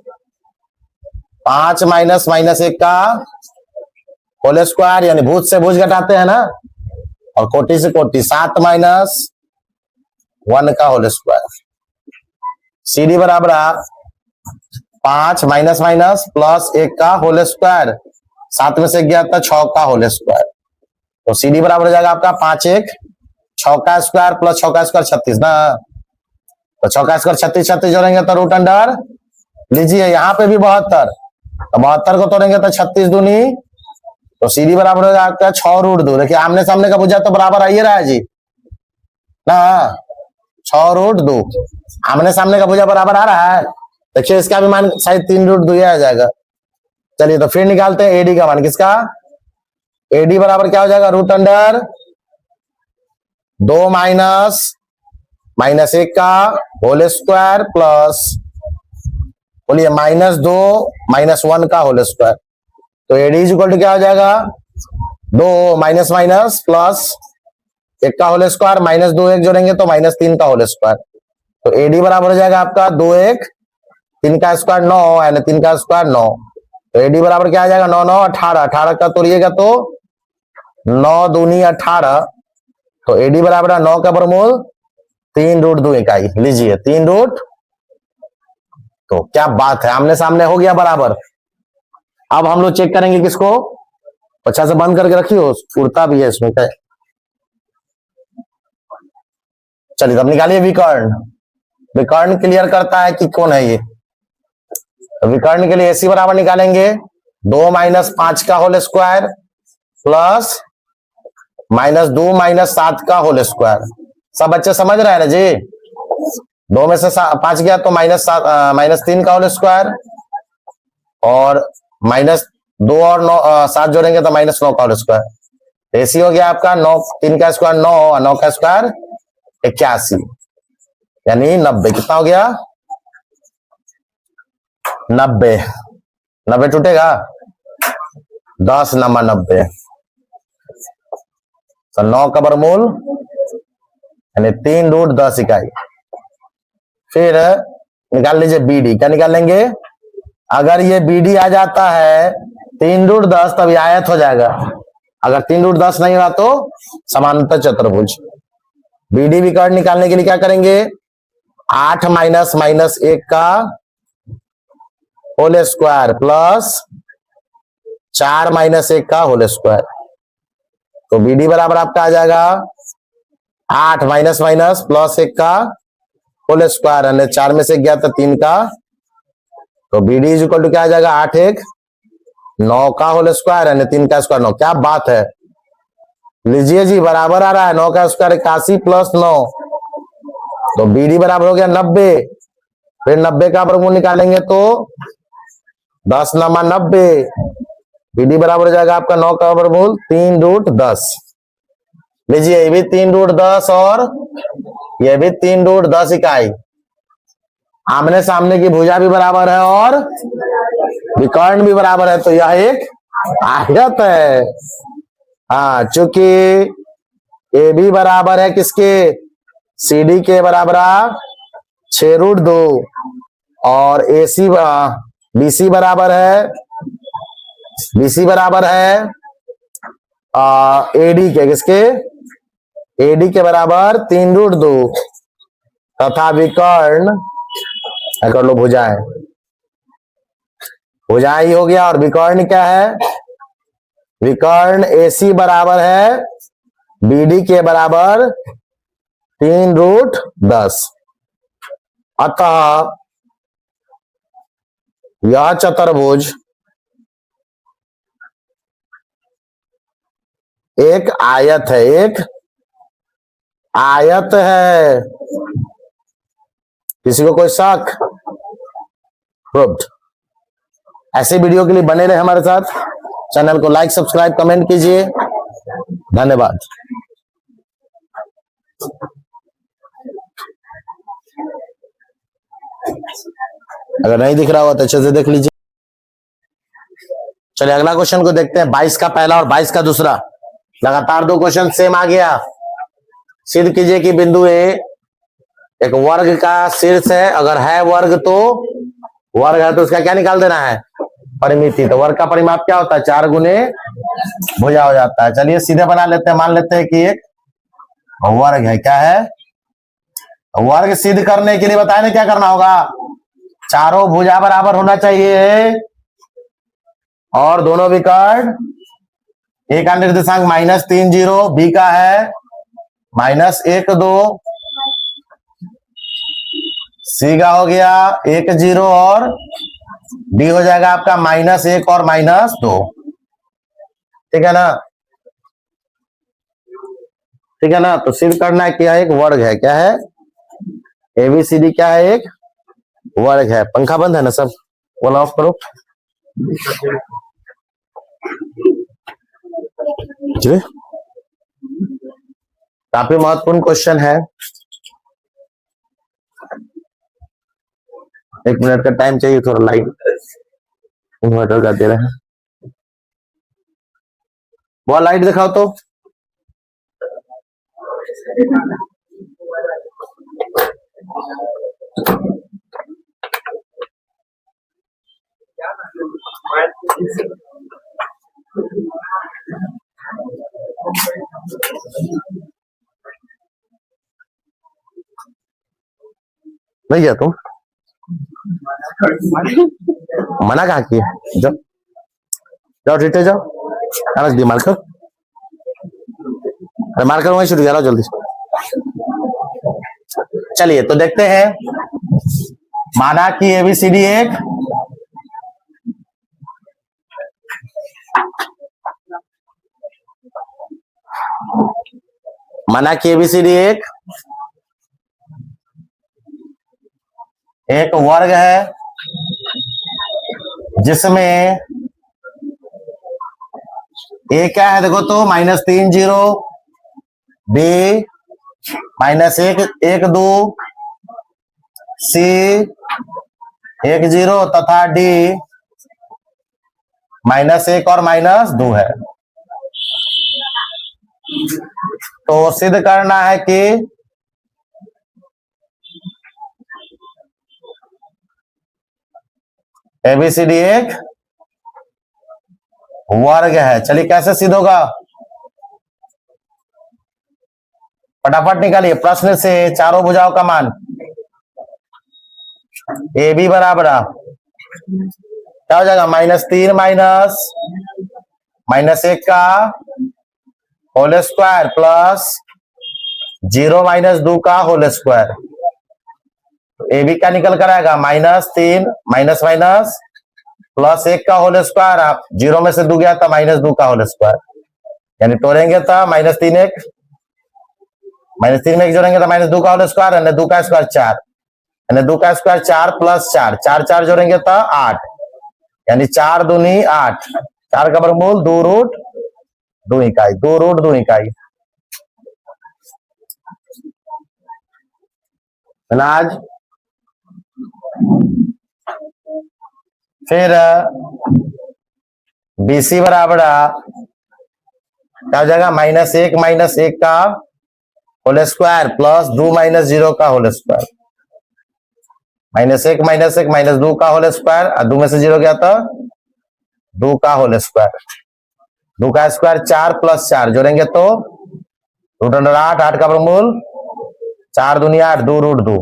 A: 1 का होल स्क्वायर, यानी भुज से भुज घटाते हैं ना, और कोटि से कोटि 7 माइनस 1 का होल स्क्वायर। सीडी बराबर 5 माइनस माइनस प्लस 1 का होल स्क्वायर, 7 में से गया था 6 का होल स्क्वायर। तो सीडी बराबर हो जाएगा आपका 5 1 6 का स्क्वायर प्लस 6 का स्क्वायर 36 ना, तो 6 का स्क्वायर 36 36 जोड़ेंगे तो रूट अंडर, लीजिए यहाँ पे भी 72, तो 72 को तोड़ेंगे तो 36 दूनी, तो सीडी बराबर हो जाएगा 6√2। देखिए आमने सामने का भुजा तो बराबर आइए रहा है जी ना, 6√2 आमने सामने का भुजा बराबर आ रहा है। देखिए इसका भी मान शायद 3√2 आ जाएगा। चलिए तो फिर निकालते हैं एडी का मान, किसका, एडी बराबर क्या हो जाएगा, रूट अंडर 2 माइनस 1 का होल स्क्वायर प्लस, बोलिए -2 माइनस 1 का होल स्क्वायर। तो एडी इक्वल टू क्या हो जाएगा, 2 माइनस माइनस प्लस 1 का होल स्क्वायर -2 1 जोड़ेंगे तो -3 का होल स्क्वायर। तो एडी बराबर हो जाएगा आपका 2 1 3 का स्क्वायर 9 यानी 3 का स्क्वायर 9। तो एडी बराबर क्या आ जाएगा, 9 9 18, 18 का तोड़िएगा तो 9 दूनी 18, तो एडी बराबर है 9 का वर्गमूल 3√2 इकाई, लीजिए 3√, तो क्या बात है, आमने सामने हो गया बराबर। अब हम लोग चेक करेंगे किसको, अच्छा से बंद करके रखियो, उड़ता भी है इसमें क्या। चलिए तब निकालिए विकर्ण, विकर्ण क्लियर करता है कि कौन है ये। तो विकर्ण के लिए एसी बराबर निकालेंगे 2 माइनस 5 का होल स्क्वायर प्लस -2 माइनस 7 का होल स्क्वायर। सब बच्चे समझ रहे हैं ना जी, 2 में से 5 गया तो -3 का होल स्क्वायर, और -2 और 7 जोड़ेंगे तो -9 का होल स्क्वायर। एसी हो गया आपका 9, 3 का स्क्वायर 9 और 9 का स्क्वायर 81, यानी 90। कितना हो गया, 90, 90 टूटेगा 10 नंबर 90, तो 9 का वर्गमूल यानी 3√10 इकाई। फिर निकाल लीजिए बीडी, क्या निकाल लेंगे, अगर ये बीडी आ जाता है 3√10 तब आयत हो जाएगा, अगर 3√10 नहीं हुआ तो समांतर चतुर्भुज। बीडी विकर्ण निकालने के लिए क्या करेंगे, 8 माइनस माइनस 1 का होल स्क्वायर प्लस 4 माइनस 1 का होल स्क्वायर। तो बीडी बराबर आपका आ जाएगा 8 माइनस माइनस प्लस 1 का होल स्क्वायर, यानी 4 में से गया तो 3 का, तो बीडी इज इक्वल टू क्या आ जाएगा, 8 1 9 का होल स्क्वायर यानी 3 का स्क्वायर 9। क्या बात है, लीजिए जी बराबर आ रहा है, 9 का स्क्वायर 81 प्लस 9, तो बीडी बराबर हो गया 90। फिर 90 का वर्गमूल निकालेंगे तो 10 नंबर 90, बीडी बराबर हो जाएगा आपका 9 का वर्गमूल 3√10। लीजिए ये भी 3√10 और ये भी 3√10 इकाई, आमने सामने की भुजा भी बराबर है और विकर्ण भी बराबर है, तो यह एक आयत है। हाँ, चूंकि ए भी बराबर है किसके, सीडी के बराबर 6√2 और एसी बीसी बराबर है, बीसी बराबर है एडी के, किसके, एडी के बराबर 3√2। तथा विकर्ण, कर लो भुजाएं, भुजाएं ही हो गया। और विकर्ण क्या है? विकर्ण AC बराबर है BD के बराबर 3√10। अतः यह चतुर्भुज एक आयत है, एक आयत है। किसी को कोई शक? प्रूव्ड। ऐसे वीडियो के लिए बने रहे हमारे साथ। चैनल को लाइक, सब्सक्राइब, कमेंट कीजिए। धन्यवाद। अगर नहीं दिख रहा हो तो अच्छे से देख लीजिए। चलिए अगला क्वेश्चन को देखते हैं। 22 का पहला और 22 का दूसरा, लगातार दो क्वेश्चन सेम आ गया। सिद्ध कीजिए कि बिंदु ए एक वर्ग का शीर्ष है। अगर है वर्ग तो वर्ग है तो उसका क्या निकाल देना है? परिमिति। तो वर्ग का परिमाप क्या होता है? 4 गुने भुजा हो जाता है। चलिए सीधे बना लेते हैं। मान लेते हैं कि एक वर्ग है। क्या है? वर्ग सिद्ध करने के लिए बताए ना क्या करना होगा? चारों भुजा बराबर होना चाहिए और दोनों विकर्ण, ए का निर्देशांक -3 0, बी का है -1 2, सी का हो गया 1 0 और डी हो जाएगा आपका -1 और -2। ठीक है ना? ठीक है ना? तो सिद्ध करना है क्या एक वर्ग है। क्या है? ABCD क्या है? एक वर्ग है। पंखा बंद है ना सब? ऑन ऑफ करो। जी काफी महत्वपूर्ण क्वेश्चन है। 1 मिनट का टाइम चाहिए। थोड़ा लाइट इन्वर्टर का दे रहे हैं। वो लाइट दिखाओ तो। नहीं गया तुम? मना कहा किया? जाओ जाओ, ठीक है जाओ। रख दी मार्कर। अरे मार्कर वहीं छूट गया, जल्दी। चलिए तो देखते हैं। माना कि ABCD एक एक वर्ग है जिसमें ए क्या है देखो तो -3 0, बी -1 1 2, सी 1 0 तथा डी -1 और -2 है। तो सिद्ध करना है कि ABCD एक वर्ग है। चलिए कैसे सिद्ध होगा? फटाफट निकालिए प्रश्न से चारों भुजाओं का मान। AB बराबर क्या हो जाएगा? -3 -1 का होल स्क्वायर प्लस 0 -2 का होल स्क्वायर। AB क्या निकल कर आएगा? -3 माइनस माइनस +1 का होल स्क्वायर। आप 0 में से 2 गया था -2 का होल स्क्वायर, यानी तोड़ेंगे तो -3 1 -3 में 1 जोड़ेंगे तो -2 का होल स्क्वायर, यानी 2 का स्क्वायर 4, यानी 2 का स्क्वायर 4 + 4 4 4 जोड़ेंगे तो 8, यानी 4 दूनी 8। 4 का वर्गमूल 2√2 इकाई, 2√2 इकाई। आज फिर BC बराबर क्या हो जाएगा? -1 का होल स्क्वायर प्लस 2 -0 का होल स्क्वायर। -1 -2 का होल स्क्वायर और 2 में से 0 गया था 2 का होल स्क्वायर। 2 का स्क्वायर 4 + 4 जोड़ेंगे तो √8, 8 का वर्गमूल 4 दूनी 8, 2 रूट 2।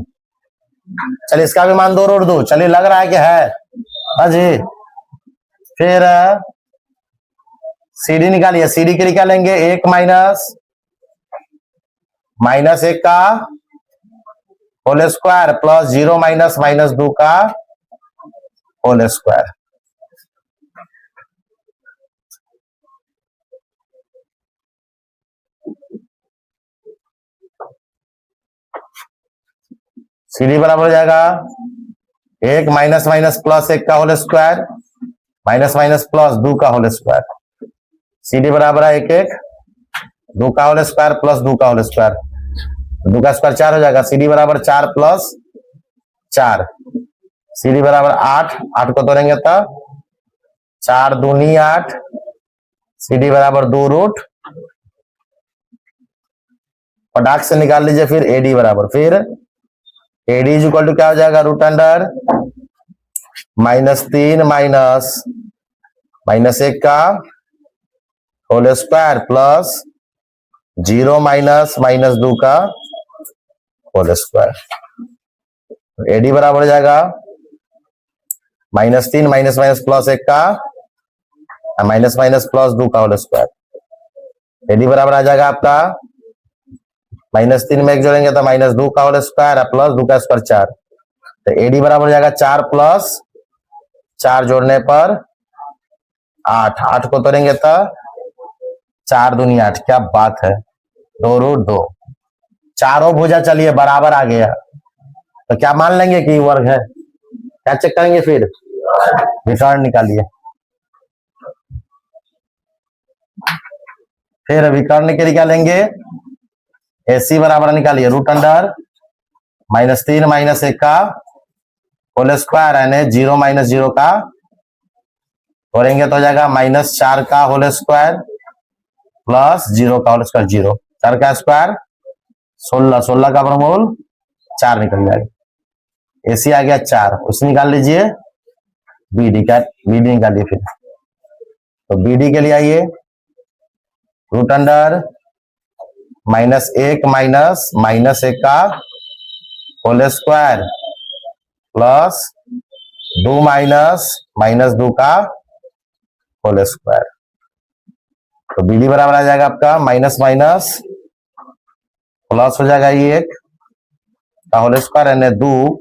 A: चलिए इसका भी मान 2 रूट 2। चलिए लग रहा है कि है। हाँ जी। फिर सीडी निकालिए। सीडी के लिए क्या लेंगे? 1 माइनस 1 का होल स्क्वायर प्लस 0 माइनस 2 का होल स्क्वायर। सीडी बराबर हो जाएगा 1 माइनस प्लस 1 का होल स्क्वायर माइनस प्लस 2 का होल स्क्वायर। सीडी बराबर है 1 1 2 का होल स्क्वायर प्लस 2 का होल स्क्वायर। 2 का स्क्वायर 4 हो जाएगा। सीडी बराबर 4 प्लस 4। सीडी बराबर 8। 8 को तोड़ेंगे तो 4 दूनी 8। सीडी बराबर 2 रूट। फटाक से निकाल लीजिए। फिर एडी बराबर, फिर एडी इज इक्वल टू क्या हो जाएगा? रूट अंडर -3 माइनस 1 का होल स्क्वायर प्लस 0 माइनस 2 का होल स्क्वायर। एडी बराबर हो जाएगा -3 माइनस प्लस 1 का माइनस प्लस 2 का होल स्क्वायर। एडी बराबर आ जाएगा आपका -3 में 1 जोड़ेंगे तो -2 का होल स्क्वायर प्लस 2 का स्क्वायर 4। तो एडी बराबर हो जाएगा 4 प्लस 4 जोड़ने पर 8। 8 को तोड़ेंगे तो 4 दूनी 8। क्या बात है! 2 रूट 2। चारों भुजा चलिए बराबर आ गया। तो क्या मान लेंगे कि वर्ग है? क्या चेक करेंगे? फिर विकर्ण निकालिए। फिर विकर्ण के लिए क्या लेंगे? एसी बराबर निकालिए रूट अंडर -3 माइनस 1 का होल स्क्वायर यानी 0 माइनस 0 का तोड़ेंगे तो हो जाएगा -4 का होल स्क्वायर प्लस 0 का होल स्क्वायर 0। 4 का स्क्वायर 16। 16 का वर्गमूल 4 निकल जाएगा। एसी आ गया 4। उसे निकाल लीजिए। बीडी निकालिए। फिर तो बीडी के लिए आइए रूट अंडर -1 माइनस 1 का होल स्क्वायर प्लस 2 माइनस 2 का होल स्क्वायर। तो बीडी बराबर आ जाएगा आपका माइनस प्लस हो जाएगा 1 का होल स्क्वायर यानी 2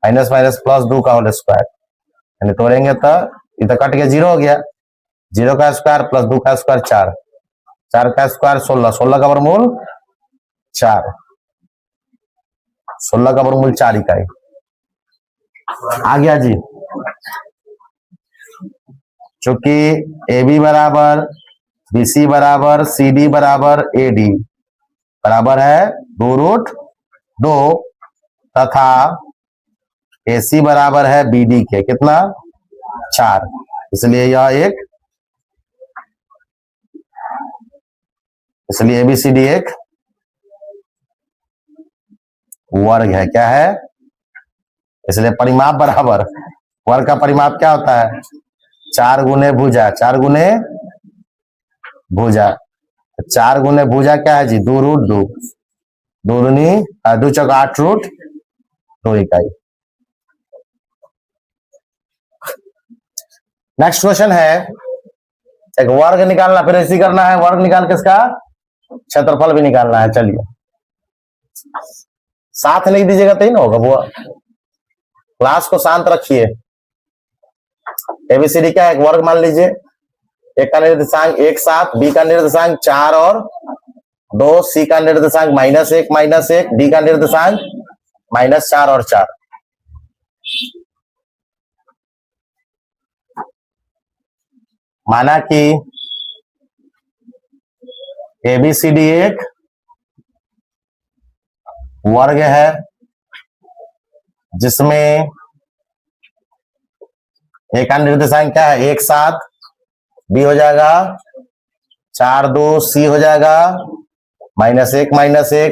A: माइनस प्लस 2 का होल स्क्वायर। यानी तोड़ेंगे तो इधर कट के 0 हो गया। 0 का स्क्वायर प्लस 2 का स्क्वायर 4। 4 का स्क्वायर 16। 16 का वर्गमूल 4। 16 का वर्गमूल 4 इकाई आ गया जी। चूंकि ए बी बराबर बी सी बराबर सी डी बराबर ए डी बराबर है 2 रूट 2 तथा ए सी बराबर है बी डी के कितना? 4। इसलिए यह एक इसलिए एबीसीडी एक वर्ग है। क्या है? इसलिए परिमाप बराबर वर्ग का परिमाप क्या होता है? 4 गुने भुजा। 4 गुने भुजा। 4 गुने भुजा क्या है जी? 2 रूट 2। 2 दूनी 2 चौक 8 रूट 2 इकाई। नेक्स्ट क्वेश्चन है एक वर्ग निकालना। फिर ऐसी करना है वर्ग निकाल के इसका क्षेत्रफल भी निकालना है। चलिए साथ लिख दीजिएगा तो ही ना होगा। वो क्लास को शांत रखिए। एबीसीडी का एक वर्ग मान लीजिए। एक का निर्देशांक 1 7, बी का निर्देशांक 4 और 2, सी का निर्देशांक -1 डी का निर्देशांक -4 और 4। माना कि एबीसीडी एक वर्ग है जिसमें ए का निर्देशांक क्या है? 1 7, बी हो जाएगा 4 2, सी हो जाएगा -1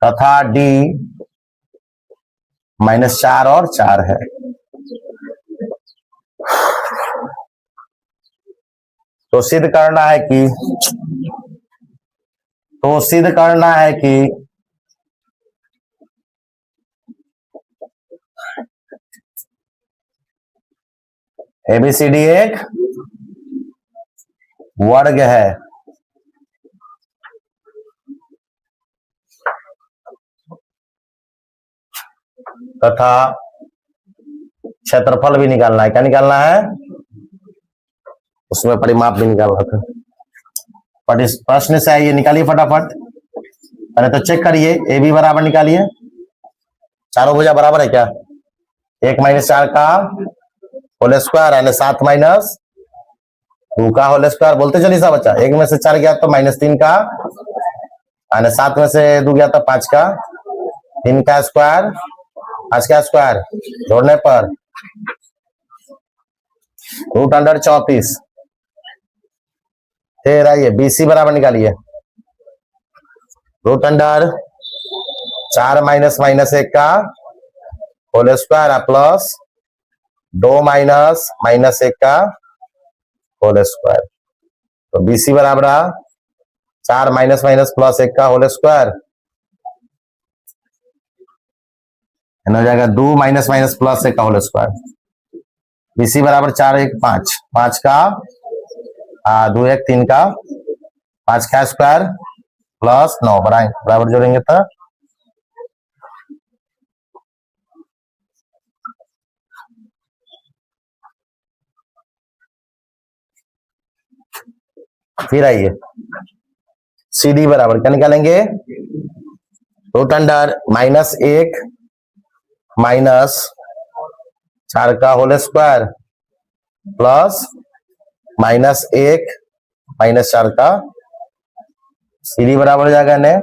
A: तथा डी -4 और 4 है। तो सिद्ध करना है कि ABCD एक वर्ग है, तथा क्षेत्रफल भी निकालना है। क्या निकालना है? उसमें परिमाप भी निकालना था। प्रश्न से आइए, निकालिए फटाफट। अरे तो चेक करिए, ए बी बराबर निकालिए। चारों भुजा बराबर है क्या? 1 - 4 का होल स्क्वायर यानी 7 - 2 का होल स्क्वायर। बोलते चलिए सब बच्चा। 1 में से 4 गया तो -3 का, यानी 7 में से 2 गया तो 5 का, 3 का स्क्वायर, 5 का स्क्वायर जोड़ने पर √34। फिर आइए BC बराबर निकालिए। √4 - -1 का होल स्क्वायर प्लस 2 - -1 का होल स्क्वायर। तो BC बराबर 4 - -+1 का होल स्क्वायर हो जाएगा 2 - -+1 का होल स्क्वायर। BC बराबर 4 - 1 = 5, 5 का 2 - 1 3 का, 5 का स्क्वायर प्लस 9 बराबर जोड़ेंगे तो फिर आइए CD बराबर क्या निकालेंगे? √1 - 4 का होल स्क्वायर प्लस -1 - 4 का। CD बराबर हो जाएगा ने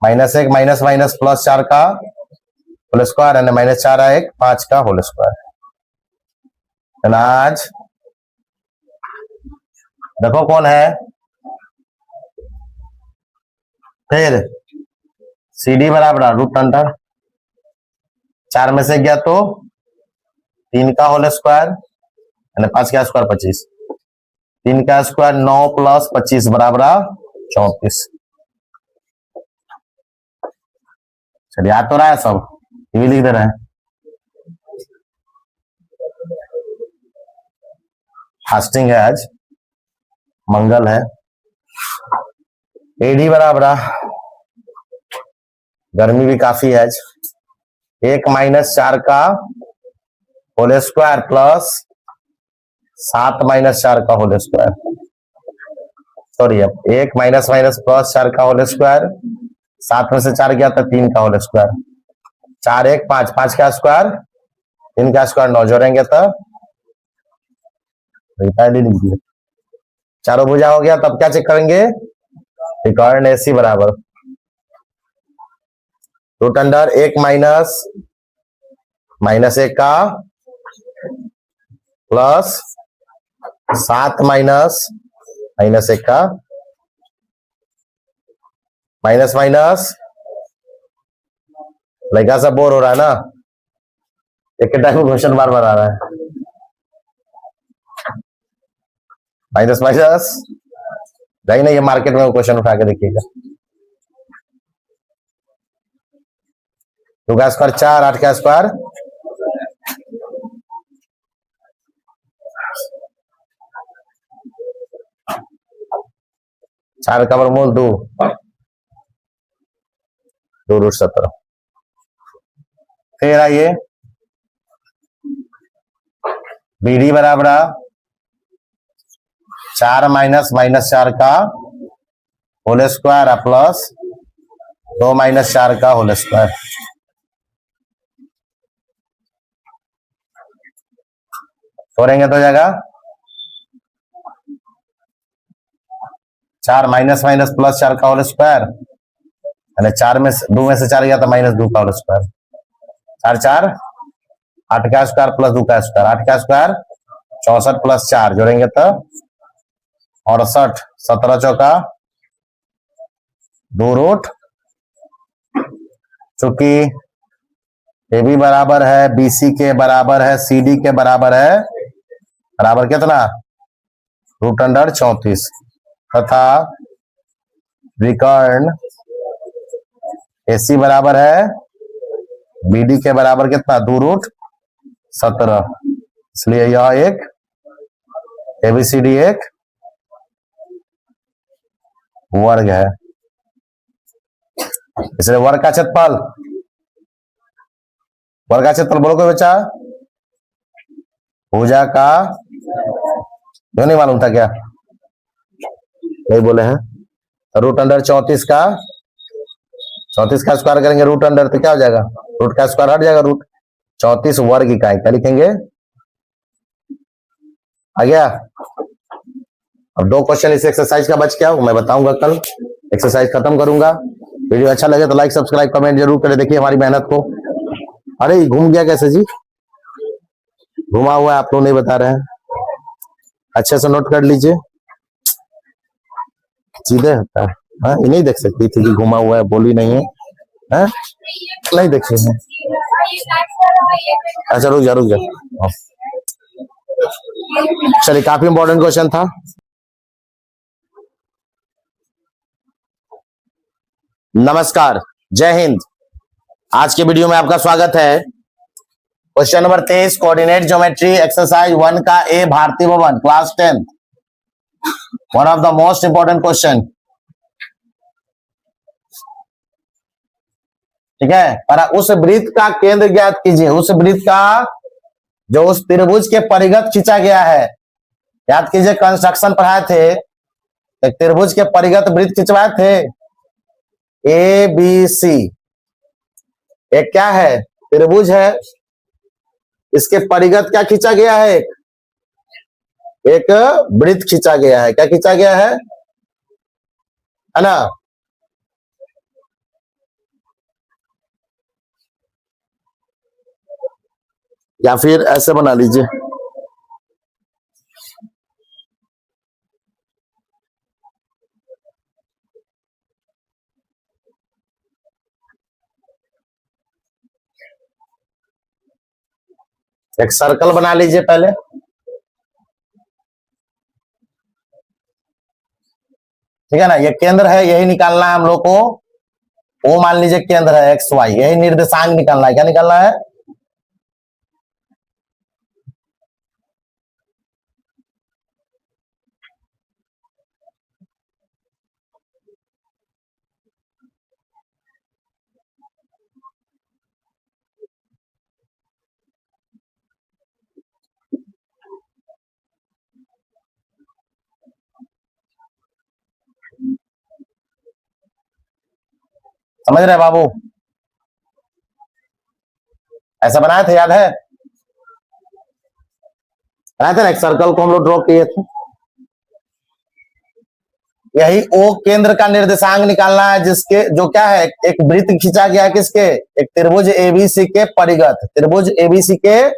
A: -1 - +4 का होल स्क्वायर यानी -4 - 1 5 का होल स्क्वायर। आज देखो कौन है। फिर CD बराबर √4 में से गया तो 3 का होल स्क्वायर यानी 5 का स्क्वायर 25, 3 का स्क्वायर 9 + 25 बराबर 34। चलिए आ तो रहा है सब, ये भी लिख दे रहे हैं। फास्टिंग है आज, मंगल है। AD बराबर, गर्मी भी काफी है आज, 1 - 4 का होल स्क्वायर प्लस 7 - 4 का होल स्क्वायर। सॉरी, अब 1 - +4 का होल स्क्वायर, 7 में से 4 गया तो 3 का होल स्क्वायर, 4 - 1 = 5, 5 का स्क्वायर, 3 का स्क्वायर 9 जोड़ेंगे तो लिख दिए। चारों भुजा हो गया, तब क्या चेक करेंगे? विकर्ण AC बराबर √1 - -1 का प्लस 7 - -1 का माइनस लड़का सब बोर हो रहा है ना, एक टाइप में क्वेश्चन बार बार आ रहा है। माइनस नहीं नहीं, ये मार्केट में क्वेश्चन उठा के देखिएगा। 2 का स्क्वायर 4, 8 का स्क्वायर 4 का वर्गमूल 2 √17। फिर आइए BD बराबर 4 - -4 का होल स्क्वायर प्लस 2 - 4 का होल स्क्वायर। छोड़ेंगे तो जाएगा 4 - +4 का होल स्क्वायर यानी 4 में 2 में से 4 गया तो -2 का होल स्क्वायर, 4 - 4 = 8 का स्क्वायर प्लस 2 का स्क्वायर, 8 का स्क्वायर 64 + 4 जोड़ेंगे तो 68, 17 चौका 2 √ चूंकि AB बराबर है BC के बराबर है CD के बराबर है, बराबर कितना? √34 तथा विकर्ण AC बराबर है BD के बराबर कितना? 2 √17। इसलिए यह एक एबीसीडी एक वर्ग है। इसलिए वर्ग का क्षेत्रफल बोलो कोई बच्चा। भुजा का क्यों नहीं मालूम था क्या? नहीं बोले हैं। रूट अंडर 34 का स्क्वायर करेंगे रूट अंडर, तो क्या हो जाएगा? रूट का स्क्वायर हट जाएगा, रूट 34 वर्ग इकाई। क्या लिखेंगे? आ गया। अब 2 क्वेश्चन इस एक्सरसाइज का बच गया, मैं बताऊंगा कल। एक्सरसाइज खत्म करूंगा। वीडियो अच्छा लगे तो लाइक सब्सक्राइब कमेंट जरूर करें। देखिए हमारी मेहनत को। अरे घूम गया कैसे जी? घुमा हुआ है, आप लोग नहीं बता रहे हैं। अच्छे से नोट कर लीजिए। सीधे होता है। हाँ, ये नहीं देख सकती थी कि घुमा हुआ है, बोली नहीं है। हाँ? नहीं देखे हैं। अच्छा रुक जा। चलिए, काफी इंपॉर्टेंट क्वेश्चन था। नमस्कार, जय हिंद। आज के वीडियो में आपका स्वागत है। Question number 23, coordinate geometry exercise 1 का ए, भारती भवन, class 10। One of the most important question. ठीक है। पर उस वृत्त का केंद्र ज्ञात कीजिए। उस वृत्त का जो उस त्रिभुज के परिगत खींचा गया है। याद कीजिए, कंस्ट्रक्शन पढ़ाए थे, एक त्रिभुज के परिगत वृत्त खिंचवाए थे, ए बी सी। एक क्या है? त्रिभुज है, इसके परिगत क्या खींचा गया है? एक वृत्त खींचा गया है। क्या खींचा गया है ना? या फिर ऐसे बना लीजिए। एक सर्कल बना लीजिए पहले। ठीक है ना? ये केंद्र है, यही निकालना है हम लोग को। वो मान लीजिए केंद्र है एक्स वाई, यही निर्देशांक निकालना है। क्या निकालना है? समझ रहे बाबू? ऐसा बनाया था, याद है? बनाया था ना, एक सर्कल को हम लोग ड्रॉ किए थे। यही ओ केंद्र का निर्देशांक निकालना है, जिसके जो क्या है, एक वृत्त खींचा गया है। किसके? एक त्रिभुज एबीसी के परिगत। त्रिभुज एबीसी के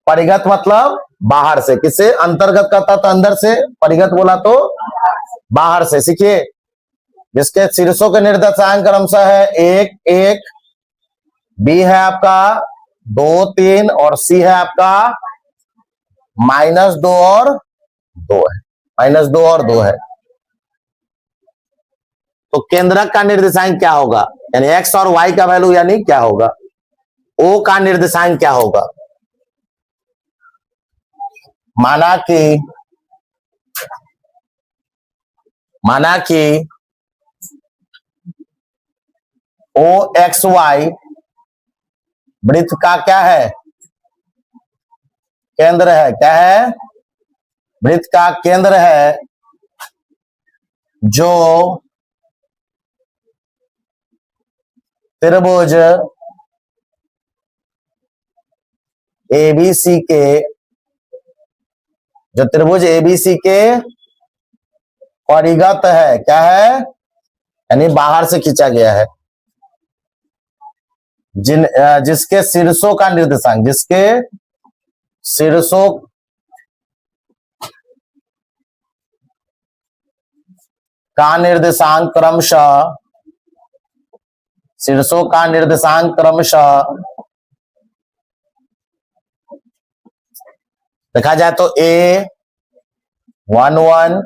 A: परिगत मतलब बाहर से। किससे? अंतर्गत करता तो अंदर से, परिगत बोला तो बाहर से। सीखिए, जिसके शीर्षों के निर्देशांक क्रमशः है 1 1, बी है आपका 2 3 और सी है आपका -2 और 2 है। -2 और 2 है। तो केंद्रक का निर्देशांक क्या होगा? यानी एक्स और वाई का वैल्यू यानी क्या होगा? ओ का निर्देशांक क्या होगा? माना कि ओ एक्स वाई वृत्त का क्या है? केंद्र है। क्या है? वृत्त का केंद्र है, जो त्रिभुज एबीसी के परिगत है। क्या है? यानी बाहर से खींचा गया है। जिसके शीर्षों का निर्देशांक, जिसके शीर्षों का निर्देशांक क्रमशः देखा जाए तो A11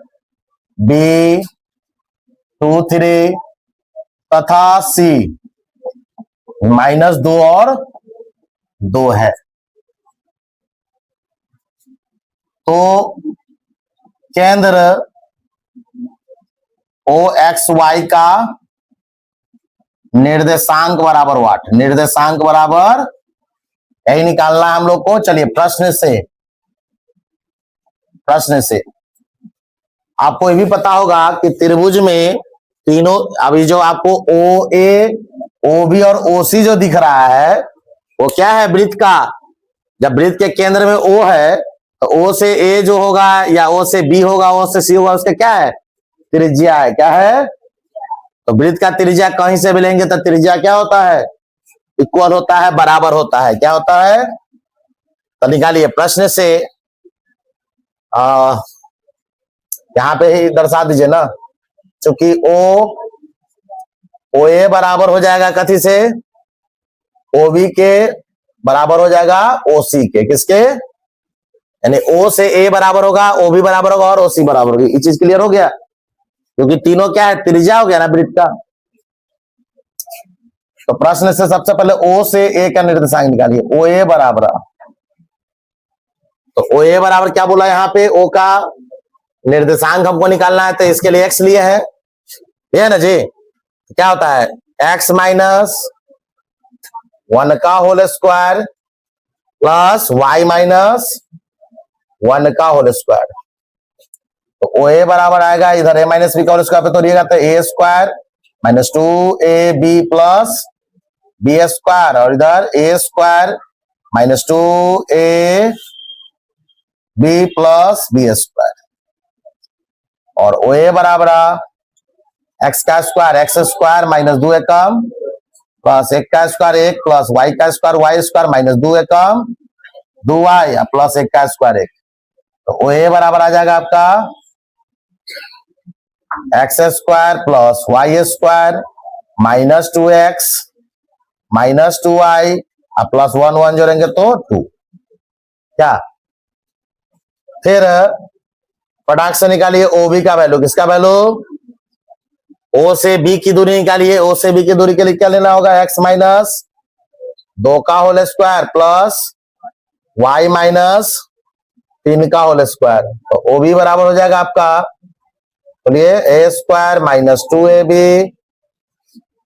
A: B23 तथा C -2 और 2 है। तो केंद्र ओ एक्स वाई का निर्देशांक बराबर वाट, निर्देशांक बराबर यही निकालना है हम लोग को। चलिए प्रश्न से आपको ये भी पता होगा कि त्रिभुज में तीनों, अभी जो आपको ओ ए, ओ बी और ओ सी जो दिख रहा है वो क्या है, वृत्त का। जब वृत्त के केंद्र में ओ है तो ओ से ए जो होगा या ओ से बी होगा, ओ से सी होगा, उसका क्या है, त्रिज्या है। क्या है, तो वृत्त का त्रिज्या कहीं से भी लेंगे तो त्रिज्या क्या होता है, इक्वल होता है, बराबर होता है। क्या होता है, तो निकालिए प्रश्न से। यहां पे ही दर्शा दीजिए ना, क्योंकि ओ ए बराबर हो जाएगा कथी से, ओ बी के बराबर हो जाएगा ओ सी के। किसके, यानी ओ से ए बराबर होगा, ओ बी बराबर होगा और ओ सी बराबर होगी। ये चीज क्लियर हो गया, क्योंकि तीनों क्या है, त्रिज्या हो गया ना वृत्त का। तो प्रश्न से सबसे पहले ओ से ए का निर्देशांक निकालिए। ओ ए बराबर, तो ओ ए बराबर क्या बोला यहाँ पे, ओ का निर्देशांक हमको निकालना है, तो इसके लिए एक्स लिए है, ये है ना जी। क्या होता है, एक्स माइनस 1 का whole square plus Y minus 1 का होल स्क्वायर। तो ओ ए बराबर आएगा, इधर ए माइनस बी का होल स्क्वायर पे तोड़िएगा तो A square minus 2ab plus B square, और इधर A square minus 2ab plus B square. और ओ ए बराबर एक्स का स्क्वायर माइनस 2 एकम प्लस 1 का स्क्वायर 1 प्लस वाई का स्क्वायर माइनस 2 एकम 2y प्लस 1 का स्क्वायर 1। तो ओ ए बराबर आ जाएगा आपका X square plus Y square minus 2x minus 2y plus 1 1 जोड़ेंगे तो 2। क्या, फिर फटाक से निकालिए ओ बी का वैल्यू। किसका वैल्यू, ओ से बी की दूरी निकालिए। ओ से बी की दूरी के लिए क्या लेना होगा, एक्स माइनस 2 का whole square plus Y minus 3 का होल स्क्वायर। तो ओ बी बराबर हो जाएगा आपका, बोलिए A square minus 2ab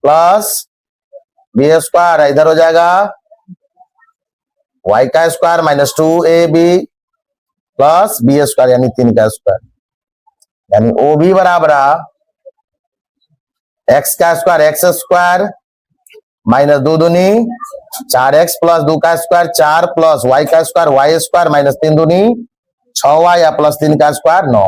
A: plus B square, इधर हो जाएगा वाई का square minus 2ab plus B square यानी 3 का स्क्वायर। यानी ओ बी बराबर एक्स का स्क्वायर माइनस 2 दूनी 4x प्लस 2 का स्क्वायर 4 प्लस वाई का स्क्वायर माइनस 3 दूनी 6y प्लस 3 का स्क्वायर 9।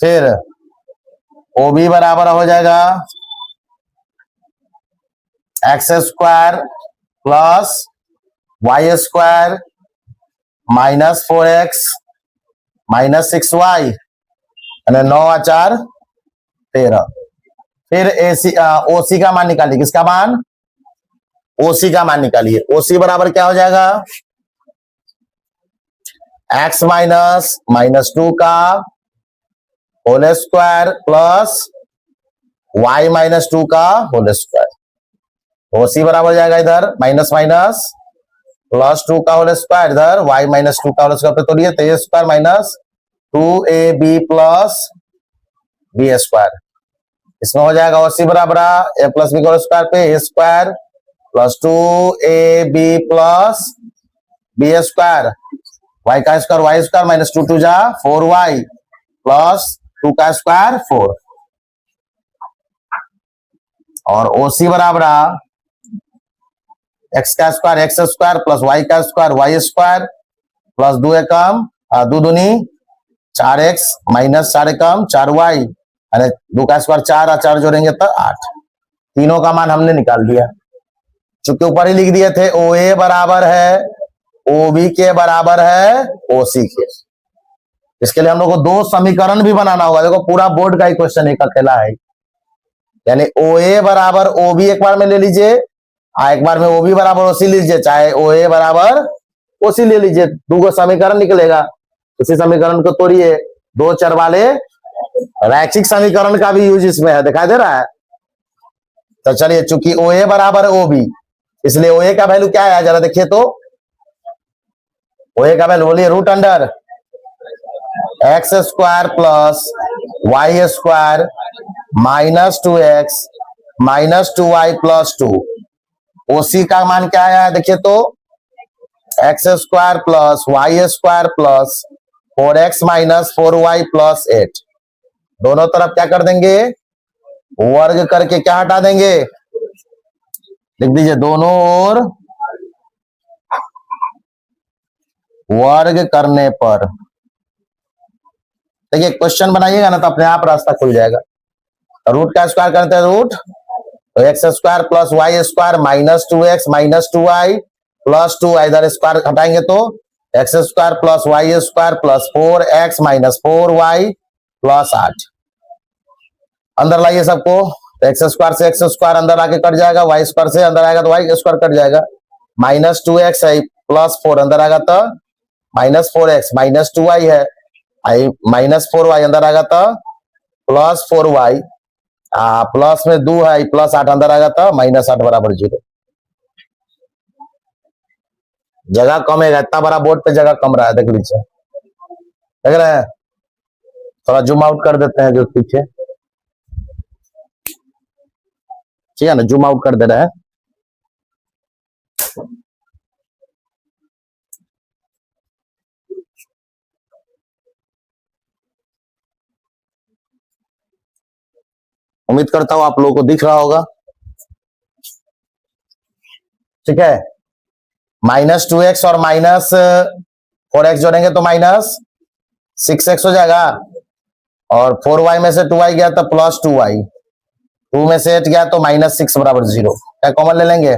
A: फिर ओ बी बराबर हो जाएगा x square plus Y square minus 4x minus 6y 9 और 4 13। फिर ओ सी का मान निकालिए। किसका मान, ओ सी का मान निकालिए। ओ सी बराबर क्या हो जाएगा, एक्स माइनस 2 का whole square plus Y minus 2 का होल स्क्वायर। ओ सी बराबर हो जाएगा इधर माइनस माइनस प्लस 2 का होल स्क्वायर, इधर वाई माइनस 2 का होल स्क्वायर पे तोड़िए तो A square minus 2ab plus B square. इसमें हो जाएगा ओ सी बराबर ए प्लस बी का होल स्क्वायर पे A square plus 2ab plus B square, Y का स्क्वायर माइनस 2 2 जा 4y प्लस 2 का स्क्वायर 4। और ओ सी बराबर x square plus Y square plus 2 एकम 2 दूनी 4x माइनस 4 एकम 4y, अरे 2 का स्क्वायर 4 और 4 जोड़ेंगे तो 8। तीनों का मान हमने निकाल दिया, चूंकि ऊपर ही लिख दिए थे ओ ए बराबर है ओ बी के बराबर है ओ सी के। इसके लिए हम लोग को 2 समीकरण भी बनाना होगा। देखो पूरा बोर्ड का ही क्वेश्चन एक अकेला है, यानी ओ ए बराबर ओ बी एक बार में ले लीजिए, एक बार में ओ बी बराबर ओ सी लीजिए, चाहे ओ ए बराबर ओ सी ले लीजिए। 2 समीकरण निकलेगा, उसी समीकरण को तोड़िए। 2 चर वाले रैखिक समीकरण का भी यूज इसमें है, दिखाई दे रहा है। तो चलिए, चूंकि ओ ए बराबर ओ बी इसलिए OA का वैल्यू क्या है जरा देखिए तो, OA का वैल्यू बोलिए root under x square plus Y square minus 2x minus 2y plus 2। OC का मान क्या आया देखिए तो, x square plus Y square plus 4x minus 4y plus 8। दोनों तरफ क्या कर देंगे, वर्ग करके क्या हटा देंगे, लिख दीजिए दोनों ओर वर्ग करने पर। देखिए क्वेश्चन बनाइएगा ना तो अपने आप रास्ता खुल जाएगा। रूट का स्क्वायर करते हैं रूट, तो x square plus Y square minus 2x minus 2y plus 2, इधर स्क्वायर हटाएंगे तो x square plus Y square plus 4x minus 4y plus 8। अंदर लाइए सबको, एक्स स्क्वायर से एक्स स्क्वायर अंदर आके कट जाएगा, वाई स्क्वायर से अंदर आएगा तो वाई स्क्वायर कट जाएगा, माइनस 2x है प्लस 4 अंदर आएगा तो माइनस 4x माइनस 2y है, आई माइनस 4y अंदर आएगा तो प्लस 4y, प्लस में 2 है प्लस 8 अंदर आएगा तो माइनस 8 बराबर 0। जगह कम है, इतना बड़ा बोर्ड पे जगह कम रहा है, देख लीजिए, देख रहे हैं। थोड़ा जूम आउट कर देते हैं जो पीछे, ठीक है ना, जूम आउट कर दे रहे हैं। उम्मीद करता हूं आप लोगों को दिख रहा होगा, ठीक है। माइनस 2x और माइनस 4x जोड़ेंगे तो माइनस 6x हो जाएगा, और 4y में से 2y गया तो प्लस 2y, 2 में से 8 गया तो माइनस 6 बराबर 0। क्या कॉमन ले लेंगे,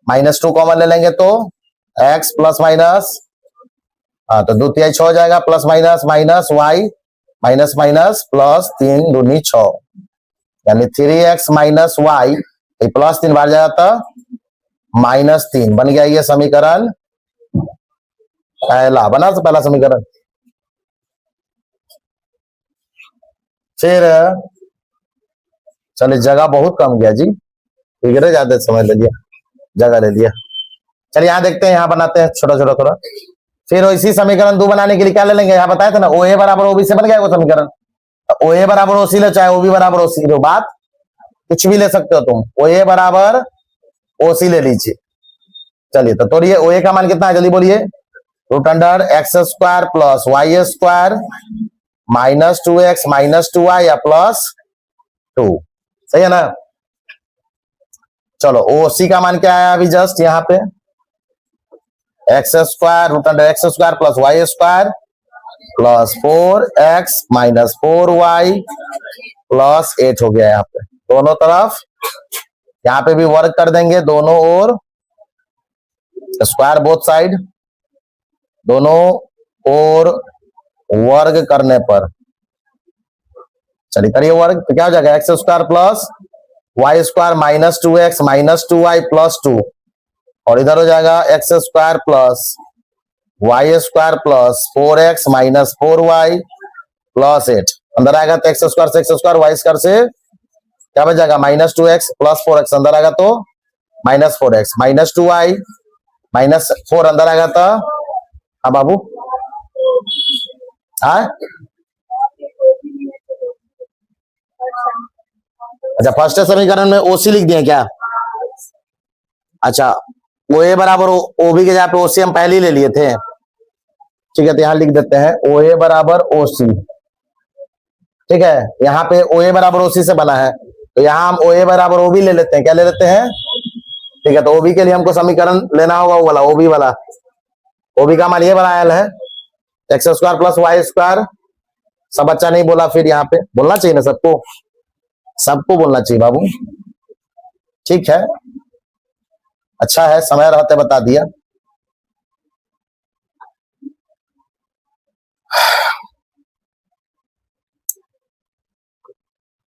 A: माइनस 2 कॉमन ले लेंगे तो x प्लस माइनस, तो 2 तिहाई 6 हो जाएगा, plus minus minus y minus minus plus 3 दूनी 6, यानी 3x माइनस y प्लस 3 बार जाएगा तो माइनस 3 बन गया। ये समीकरण पहला बना, तो पहला समीकरण। फिर चलिए, जगह बहुत कम गया जी, ठीक है, ज्यादा समय ले लिया, जगह ले लिया। चलिए यहाँ देखते हैं, यहाँ बनाते हैं छोटा छोटा थोड़ा। फिर इसी समीकरण 2 बनाने के लिए क्या ले लेंगे, यहाँ बताया था ना, OA बराबर OB से बन गया वो समीकरण। OA बराबर OC ले, चाहे OB बराबर OC लो, बात कुछ भी ले सकते हो तुम, OA बराबर OC ले लीजिए। चलिए तो तोड़िए, OA का मान कितना है जल्दी बोलिए, root under x square plus Y square minus 2x minus 2y या प्लस 2, सही है ना। चलो OC का मान क्या आया अभी जस्ट यहाँ पे, x square root under x square plus Y square plus 4x minus 4y plus 8 हो गया। यहाँ पे दोनों तरफ, यहाँ पे भी वर्ग कर देंगे, दोनों ओर स्क्वायर बोथ साइड, दोनों ओर वर्ग करने पर। चलिए करिए वर्ग, तो क्या हो जाएगा, x square plus Y square minus 2x minus 2y plus 2, और इधर हो जाएगा x square plus Y square plus 4x minus 4y plus 8, अंदर आएगा तो एक्स स्क्वायर से एक्स स्क्वायर, वाई स्क्वायर से क्या बच जाएगा माइनस 2x प्लस 4x, अंदर आएगा तो minus 4x minus 2y minus 4 अंदर आएगा तो, हाँ बाबू, हाँ अच्छा, फर्स्ट समीकरण में OC लिख दिए क्या, अच्छा OA बराबर OB के जगह पे OC हम पहले ही ले लिए थे, ठीक है, तो यहाँ लिख देते हैं OA बराबर OC, ठीक है। यहाँ पे OA बराबर OC से बना है, तो यहाँ हम OA बराबर OB ले लेते हैं, क्या ले लेते हैं, ठीक है। तो OB के लिए हमको समीकरण लेना होगा वो वाला, OB वाला, OB का मान ये बनाया है x square plus Y square, सब अच्छा नहीं बोला, फिर यहाँ पे बोलना चाहिए ना सबको, सबको बोलना चाहिए बाबू, ठीक है, अच्छा है, समय रहते बता दिया।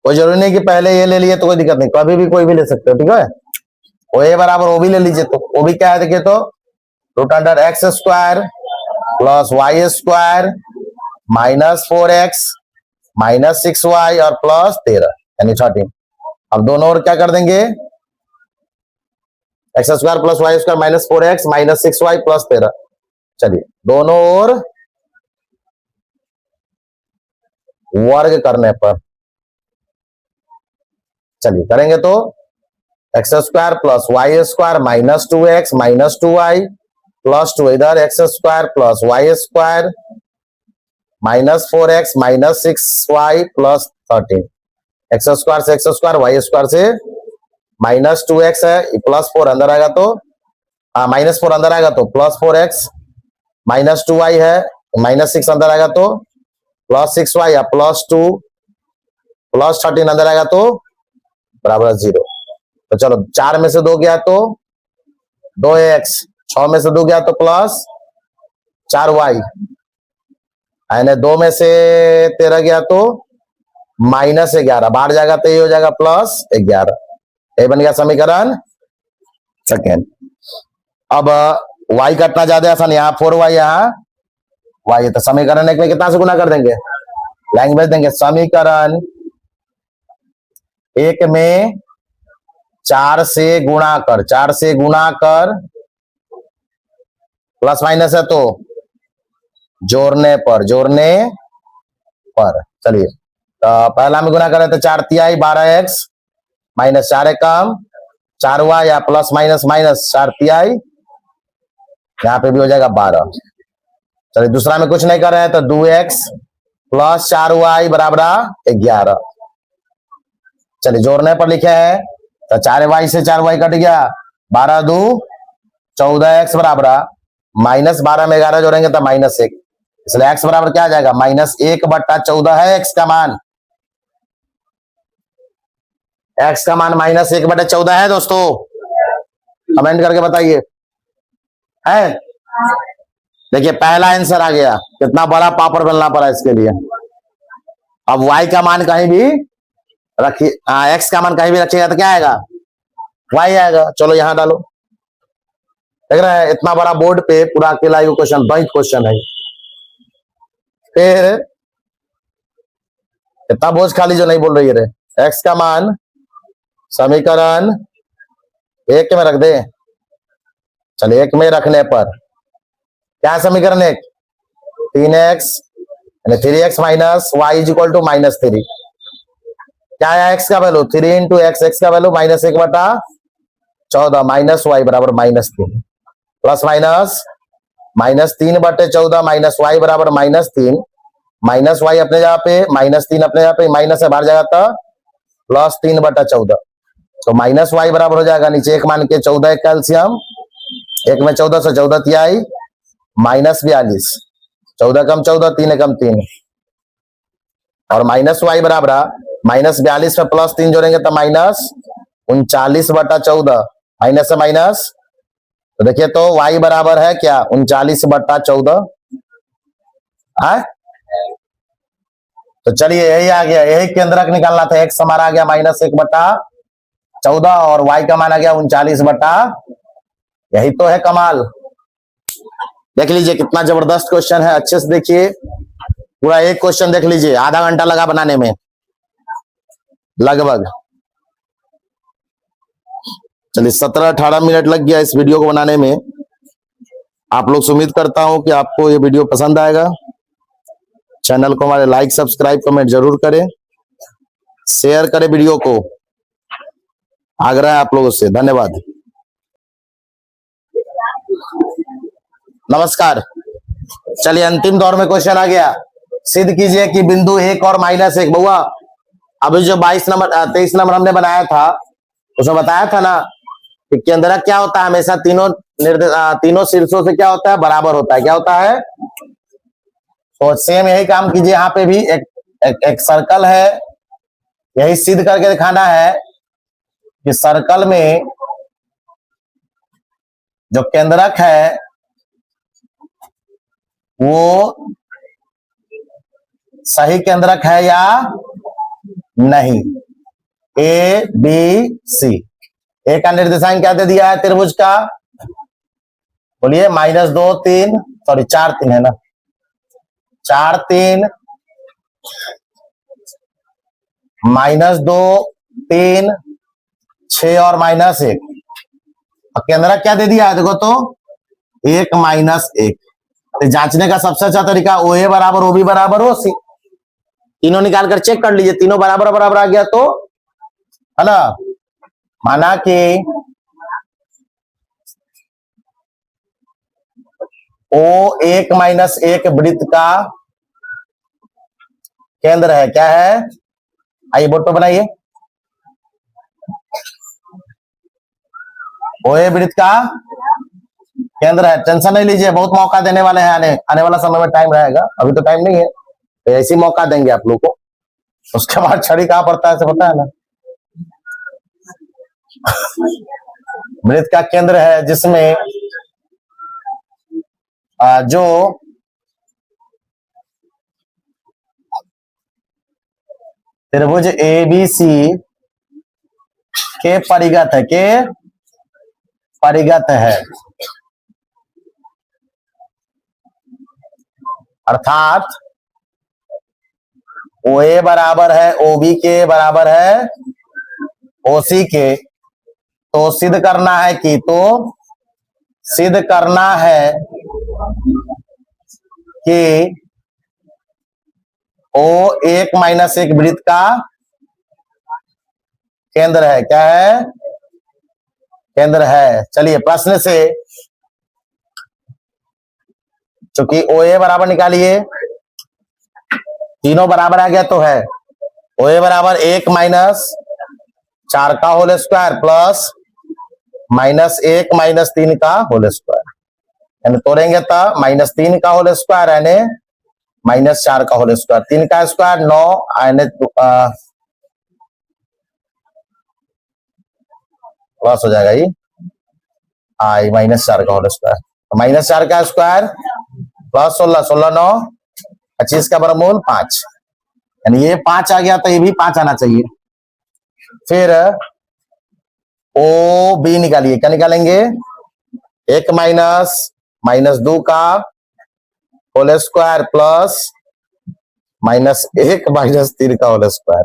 A: कोई जरूरी नहीं कि पहले ये ले लिए तो कोई दिक्कत नहीं, कभी भी कोई भी ले सकते हो, ठीक है। OA बराबर OB ले लीजिए, तो OB क्या है देखिए तो, root under x square plus Y square minus 4x minus 6y और प्लस 13 यानी 13। अब दोनों ओर क्या कर देंगे, x square plus Y square minus 4x minus 6y plus 13। चलिए दोनों ओर वर्ग करने पर, चलिए करेंगे तो x square plus Y square minus 2x minus 2y plus 2, इधर x square plus Y square minus 4x minus 6y plus 13। X square से एक्स स्क्वायर, वाई स्क्वायर से माइनस 2x है, प्लस 4 अंदर आएगा तो माइनस 4 अंदर आएगा तो प्लस 4x माइनस 2y है, माइनस 6 अंदर आएगा तो प्लस 6y या प्लस 2 प्लस 13 अंदर आएगा तो बराबर 0। तो चलो 4 में से 2 गया तो 2x, 6 में से 2 गया तो प्लस 4y, यानी 2 में से 13 गया तो माइनस 11, बाहर जाएगा तो ये हो जाएगा प्लस 11। ये बन गया समीकरण सेकेंड। अब y कटना ज्यादा आसान, यहाँ 4y यहाँ y, तो समीकरण एक में कितना से गुना कर देंगे, लैंग्वेज देंगे। समीकरण एक में 4 से गुणा कर, 4 से गुणा कर, प्लस माइनस है तो जोड़ने पर, जोड़ने पर। चलिए तो पहला में गुना करें तो 4 तिहाई 12x माइनस 4 कम 4y या प्लस माइनस माइनस 4 तिहाई, यहाँ पे भी हो जाएगा 12। चलिए दूसरा में कुछ नहीं कर रहे हैं तो 2x प्लस 4y बराबर 11। चलिए जोड़ने पर लिखे हैं तो 4y से 4y कट गया, 12 2 14x बराबर माइनस 12 में 11 जोड़ेंगे तो माइनस 1, इसलिए x बराबर क्या आ जाएगा माइनस 1/14 है x का मान, x का मान माइनस 1/14 है दोस्तों। कमेंट करके बताइए है। देखिए पहला आंसर आ गया, कितना बड़ा पापड़ बेलना पड़ा इसके लिए। अब y का मान कहीं भी रखिए, x का मान कहीं भी रखिएगा तो क्या आएगा, y आएगा। चलो यहां डालो, देख रहे हैं इतना बड़ा बोर्ड पे पूरा अकेला ही क्वेश्चन, बैंक क्वेश्चन है। फिर इतना बोझ खाली जो नहीं बोल रही है, x का मान समीकरण एक में रख दे। चलिए एक में रखने पर क्या समीकरण एक, 3x 3x minus y is equal to minus 3। क्या है x का वैल्यू 3 इंटू एक्स, x का वैल्यू माइनस 1/14 माइनस वाई बराबर minus 3, plus minus minus 3/14 minus y बराबर माइनस 3, माइनस वाई अपने जगह पे माइनस 3 अपने जगह पे, माइनस से बाहर जाएगा तो प्लस 3/14, तो माइनस वाई बराबर हो जाएगा नीचे एक मान के 14 कैल्शियम, एक में 14 से 14 तिहाई माइनस 42, 14 कम 14 3 कम 3, और माइनस वाई बराबर माइनस 42 में प्लस 3 जोड़ेंगे तो माइनस 39/14, माइनस से माइनस, तो देखिए तो y बराबर है क्या 39/14 है। तो चलिए यही आ गया, यही केंद्रक निकालना था। x हमारा आ गया माइनस 1/14 और y का मान आ गया 39/, यही तो है कमाल। देख लीजिए कितना जबरदस्त क्वेश्चन है, अच्छे से देखिए, पूरा एक क्वेश्चन देख लीजिए, आधा घंटा लगा बनाने में लगभग। चलिए 17-18 मिनट लग गया इस वीडियो को बनाने में। आप लोग से उम्मीद करता हूं कि आपको ये वीडियो पसंद आएगा। चैनल को हमारे लाइक सब्सक्राइब कमेंट जरूर करें, शेयर करें वीडियो को, आग्रह है आप लोगों से। धन्यवाद, नमस्कार। चलिए अंतिम दौर में क्वेश्चन आ गया, सिद्ध कीजिए कि बिंदु 1 और माइनस 1। बउआ अभी जो 23 नंबर हमने बनाया था उसमें बताया था ना कि केंद्रक क्या होता है, हमेशा तीनों शीर्षों से क्या होता है, बराबर होता है। क्या होता है, तो सेम यही काम कीजिए। यहाँ पे भी एक सर्कल है, यही सिद्ध करके दिखाना है कि सर्कल में जो केंद्रक है वो सही केंद्रक है या नहीं। ए बी सी, ए का निर्देशांक क्या दे दिया है त्रिभुज का, बोलिए -2 3 सॉरी 4 3 है ना, 4 3 -2 3 6 और -1, और केंद्र क्या दे दिया है देखो तो 1 माइनस 1। तो जांचने का सबसे अच्छा तरीका ओ ए बराबर ओ बी बराबर ओ सी, तीनों निकाल कर चेक कर लीजिए, तीनों बराबर बराबर आ गया तो है ना। माना कि ओ 1 माइनस 1 वृत्त का केंद्र है, क्या है, आइए बोर्ड पर बनाइए। ओ ए वृत्त का केंद्र है, टेंशन नहीं लीजिए, बहुत मौका देने वाले हैं, आने वाला समय में टाइम रहेगा, अभी तो टाइम नहीं है, तो ऐसी मौका देंगे आप लोग को। उसके बाद छड़ी कहां पड़ता है पता है ना। वृत्त का केंद्र है जिसमें जो त्रिभुज ABC के परिगत है, अर्थात OA बराबर है OB के बराबर है OC के, तो सिद्ध करना है कि O 1 माइनस 1 वृत्त का केंद्र है, क्या है, केंद्र है। चलिए प्रश्न से चूंकि OA बराबर निकालिए, तीनों बराबर आ गया तो है OA बराबर 1 माइनस 4 का whole square plus minus 1 minus 3 का होल स्क्वायर, यानी तोड़ेंगे तो माइनस 3 का होल स्क्वायर यानी माइनस 4 का होल स्क्वायर, 3 का स्क्वायर 9 यानी प्लस हो जाएगा ये आई माइनस 4 का होल स्क्वायर, तो माइनस 4 का स्क्वायर प्लस 16, 16 9 25 का वर्गमूल 5, यानी ये 5 आ गया तो ये भी 5 आना चाहिए। फिर ओ बी निकालिए, क्या निकालेंगे, 1 माइनस 2 का whole square plus minus 1 minus 3 का होल स्क्वायर।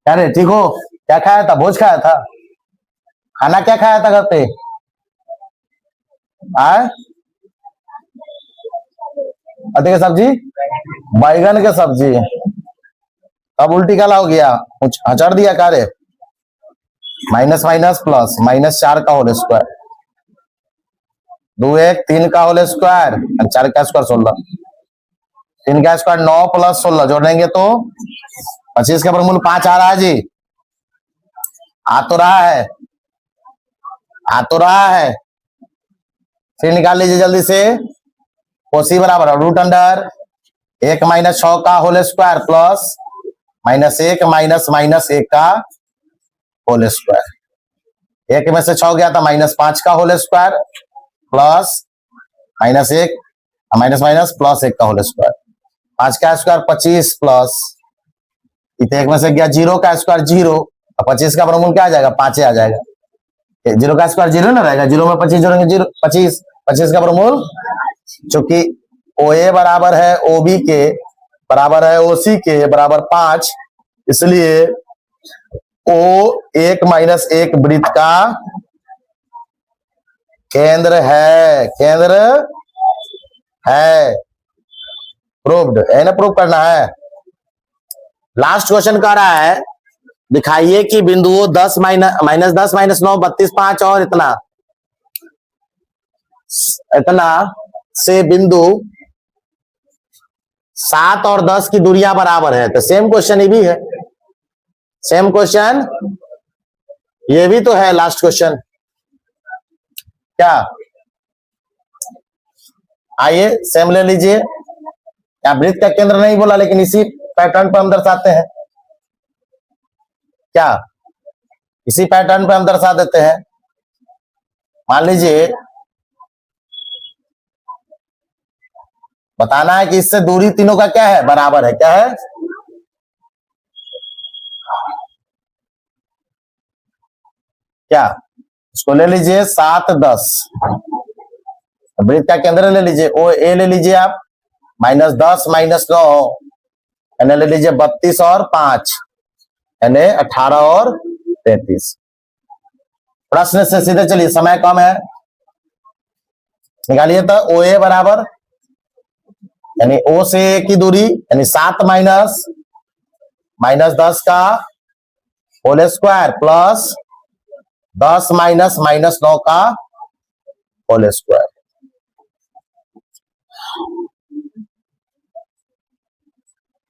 A: क्या रे ठीक हो, क्या खाया था, भोज खाया था, खाना क्या खाया था घर पे, अदे की सब्जी, बैगन की सब्जी, अब उल्टी काला हो गया, कुछ हचड़ दिया का रे, माइनस माइनस प्लस माइनस 4 का होल स्क्वायर, 2 1 3 का होल स्क्वायर, 4 का स्क्वायर 16, 3 का स्क्वायर 9 प्लस 16 जोड़ेंगे तो 25 का वर्गमूल 5 आ रहा है जी, आ तो रहा है। फिर निकाल लीजिए जल्दी से, OC बराबर रूट अंडर 1 माइनस 6 का whole square plus minus 1 minus minus 1 का होल स्क्वायर, 1 में से 6 गया था माइनस 5 का whole square plus minus 1 minus minus plus 1 का होल स्क्वायर, 5 का स्क्वायर 25 प्लस 1 में से गया 0 का स्क्वायर 0, 25 का वर्गमूल क्या आ जाएगा, 5 आ जाएगा, 0 का स्क्वायर 0 ना रहेगा, 0 में 25 जोड़ेंगे 0 25, 25 का वर्गमूल, चूंकि OA बराबर है OB के बराबर है OC के बराबर 5, इसलिए O 1 माइनस 1 वृत्त का केंद्र है, प्रूव्ड है ना, प्रूव करना है। लास्ट क्वेश्चन कह रहा है दिखाइए कि बिंदुओं 10 माइनस 10 माइनस 9 32 5 और इतना से बिंदु 7 और 10 की दूरियां बराबर है, तो सेम क्वेश्चन ये भी है, सेम क्वेश्चन ये भी तो है, लास्ट क्वेश्चन क्या, आइए सेम ले लीजिए, या वृत्त का केंद्र नहीं बोला लेकिन इसी पैटर्न पर हम दर्शाते हैं, क्या इसी पैटर्न पे हम दर्शा देते हैं। मान लीजिए बताना है कि इससे दूरी तीनों का क्या है, बराबर है, क्या है, क्या, इसको ले लीजिए 7 10, वृत्त का केंद्र ले लीजिए, ओ ए ले लीजिए आप, माइनस 10 माइनस 9 यानी ले लीजिए 32 और 5 यानी 18 और 33, प्रश्न से सीधे चलिए, समय कम है, निकालिए। तो ओ ए बराबर, यानी ओ से ए की दूरी, यानी 7 माइनस 10 का होल स्क्वायर प्लस 10 माइनस -9 का होल स्क्वायर।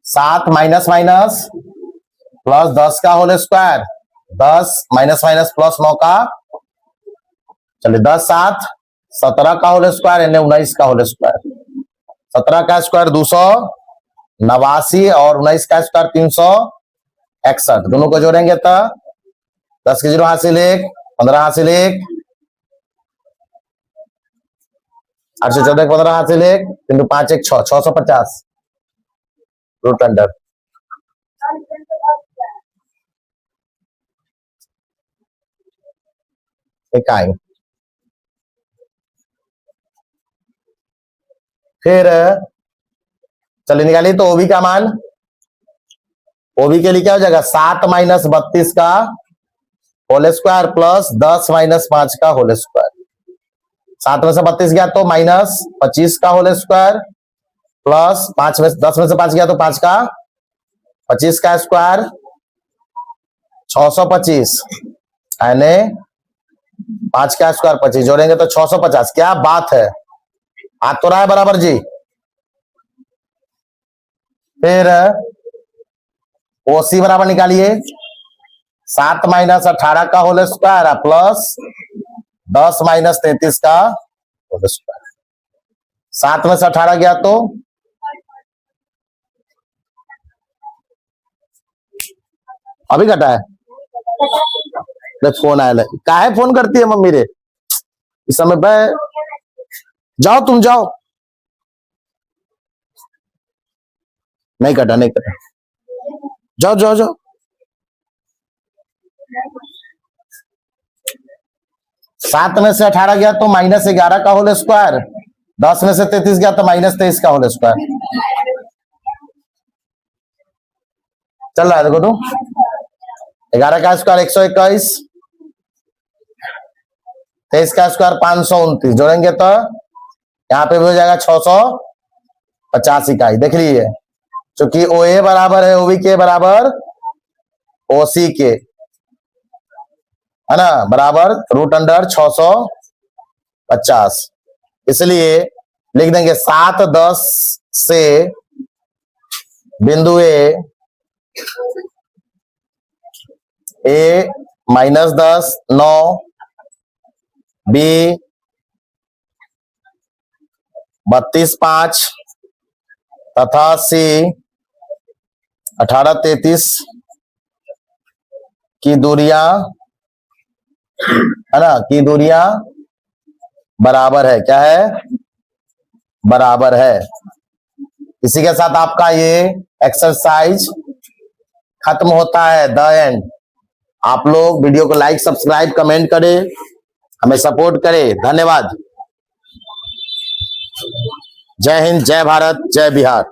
A: 7 माइनस प्लस 10 का होल स्क्वायर, 10 माइनस प्लस 9 का, चलिए 10 7 17 का होल स्क्वायर, यानी 19 का होल स्क्वायर। 17 का स्क्वायर 289 और 19 का स्क्वायर 361। दोनों को जोड़ेंगे तो 10 के 0 हासिल 1, 15 हासिल 1, 814 15 हासिल 1, 3 5 1 6, 650 रूट अंडर। इकाई। फिर चलिए निकालिए, तो ओबी का मान, ओबी के लिए क्या हो जाएगा, 7 माइनस 32 का होल स्क्वायर प्लस 10 माइनस 5 का होल स्क्वायर। 7 में से 32 गया तो माइनस 25 का होल स्क्वायर प्लस 5 में 10 में से 5 गया तो 5 का 25 का स्क्वायर 625, यानी 5 का स्क्वायर 25 जोड़ेंगे तो 650। क्या बात है, आ तो रहा है बराबर जी। फिर ओसी बराबर निकालिए, 7 माइनस 18 का होल स्क्वायर प्लस 10 माइनस 33 का होल स्क्वायर। 7 में से 18 गया तो अभी घटा है, फोन आया, काहे फोन करती है मम्मी रे इस समय पे, जाओ तुम जाओ। नहीं कटा, नहीं कटा, जाओ जाओ जाओ। 7 में से 18 गया तो माइनस 11 का होल स्क्वायर, 10 में से 33 गया तो माइनस 23 का होल स्क्वायर। चल रहा है, देखो तो 11 का स्क्वायर 121, 23 का स्क्वायर 529, जोड़ेंगे तो यहाँ पे भी हो जाएगा 650 इकाई। देख लीजिए, क्योंकि ओ ए बराबर है ओबी के बराबर ओसी के, है ना, बराबर रूट अंडर 650। इसलिए लिख देंगे 7 10 से बिंदु ए -10 9 बी 32 5 तथा सी 18 33 की दूरियां, है ना, की दूरियां बराबर है। क्या है, बराबर है। इसी के साथ आपका ये एक्सरसाइज खत्म होता है, द एंड। आप लोग वीडियो को लाइक सब्सक्राइब कमेंट करें, हमें सपोर्ट करें। धन्यवाद। जय हिंद, जय भारत, जय बिहार।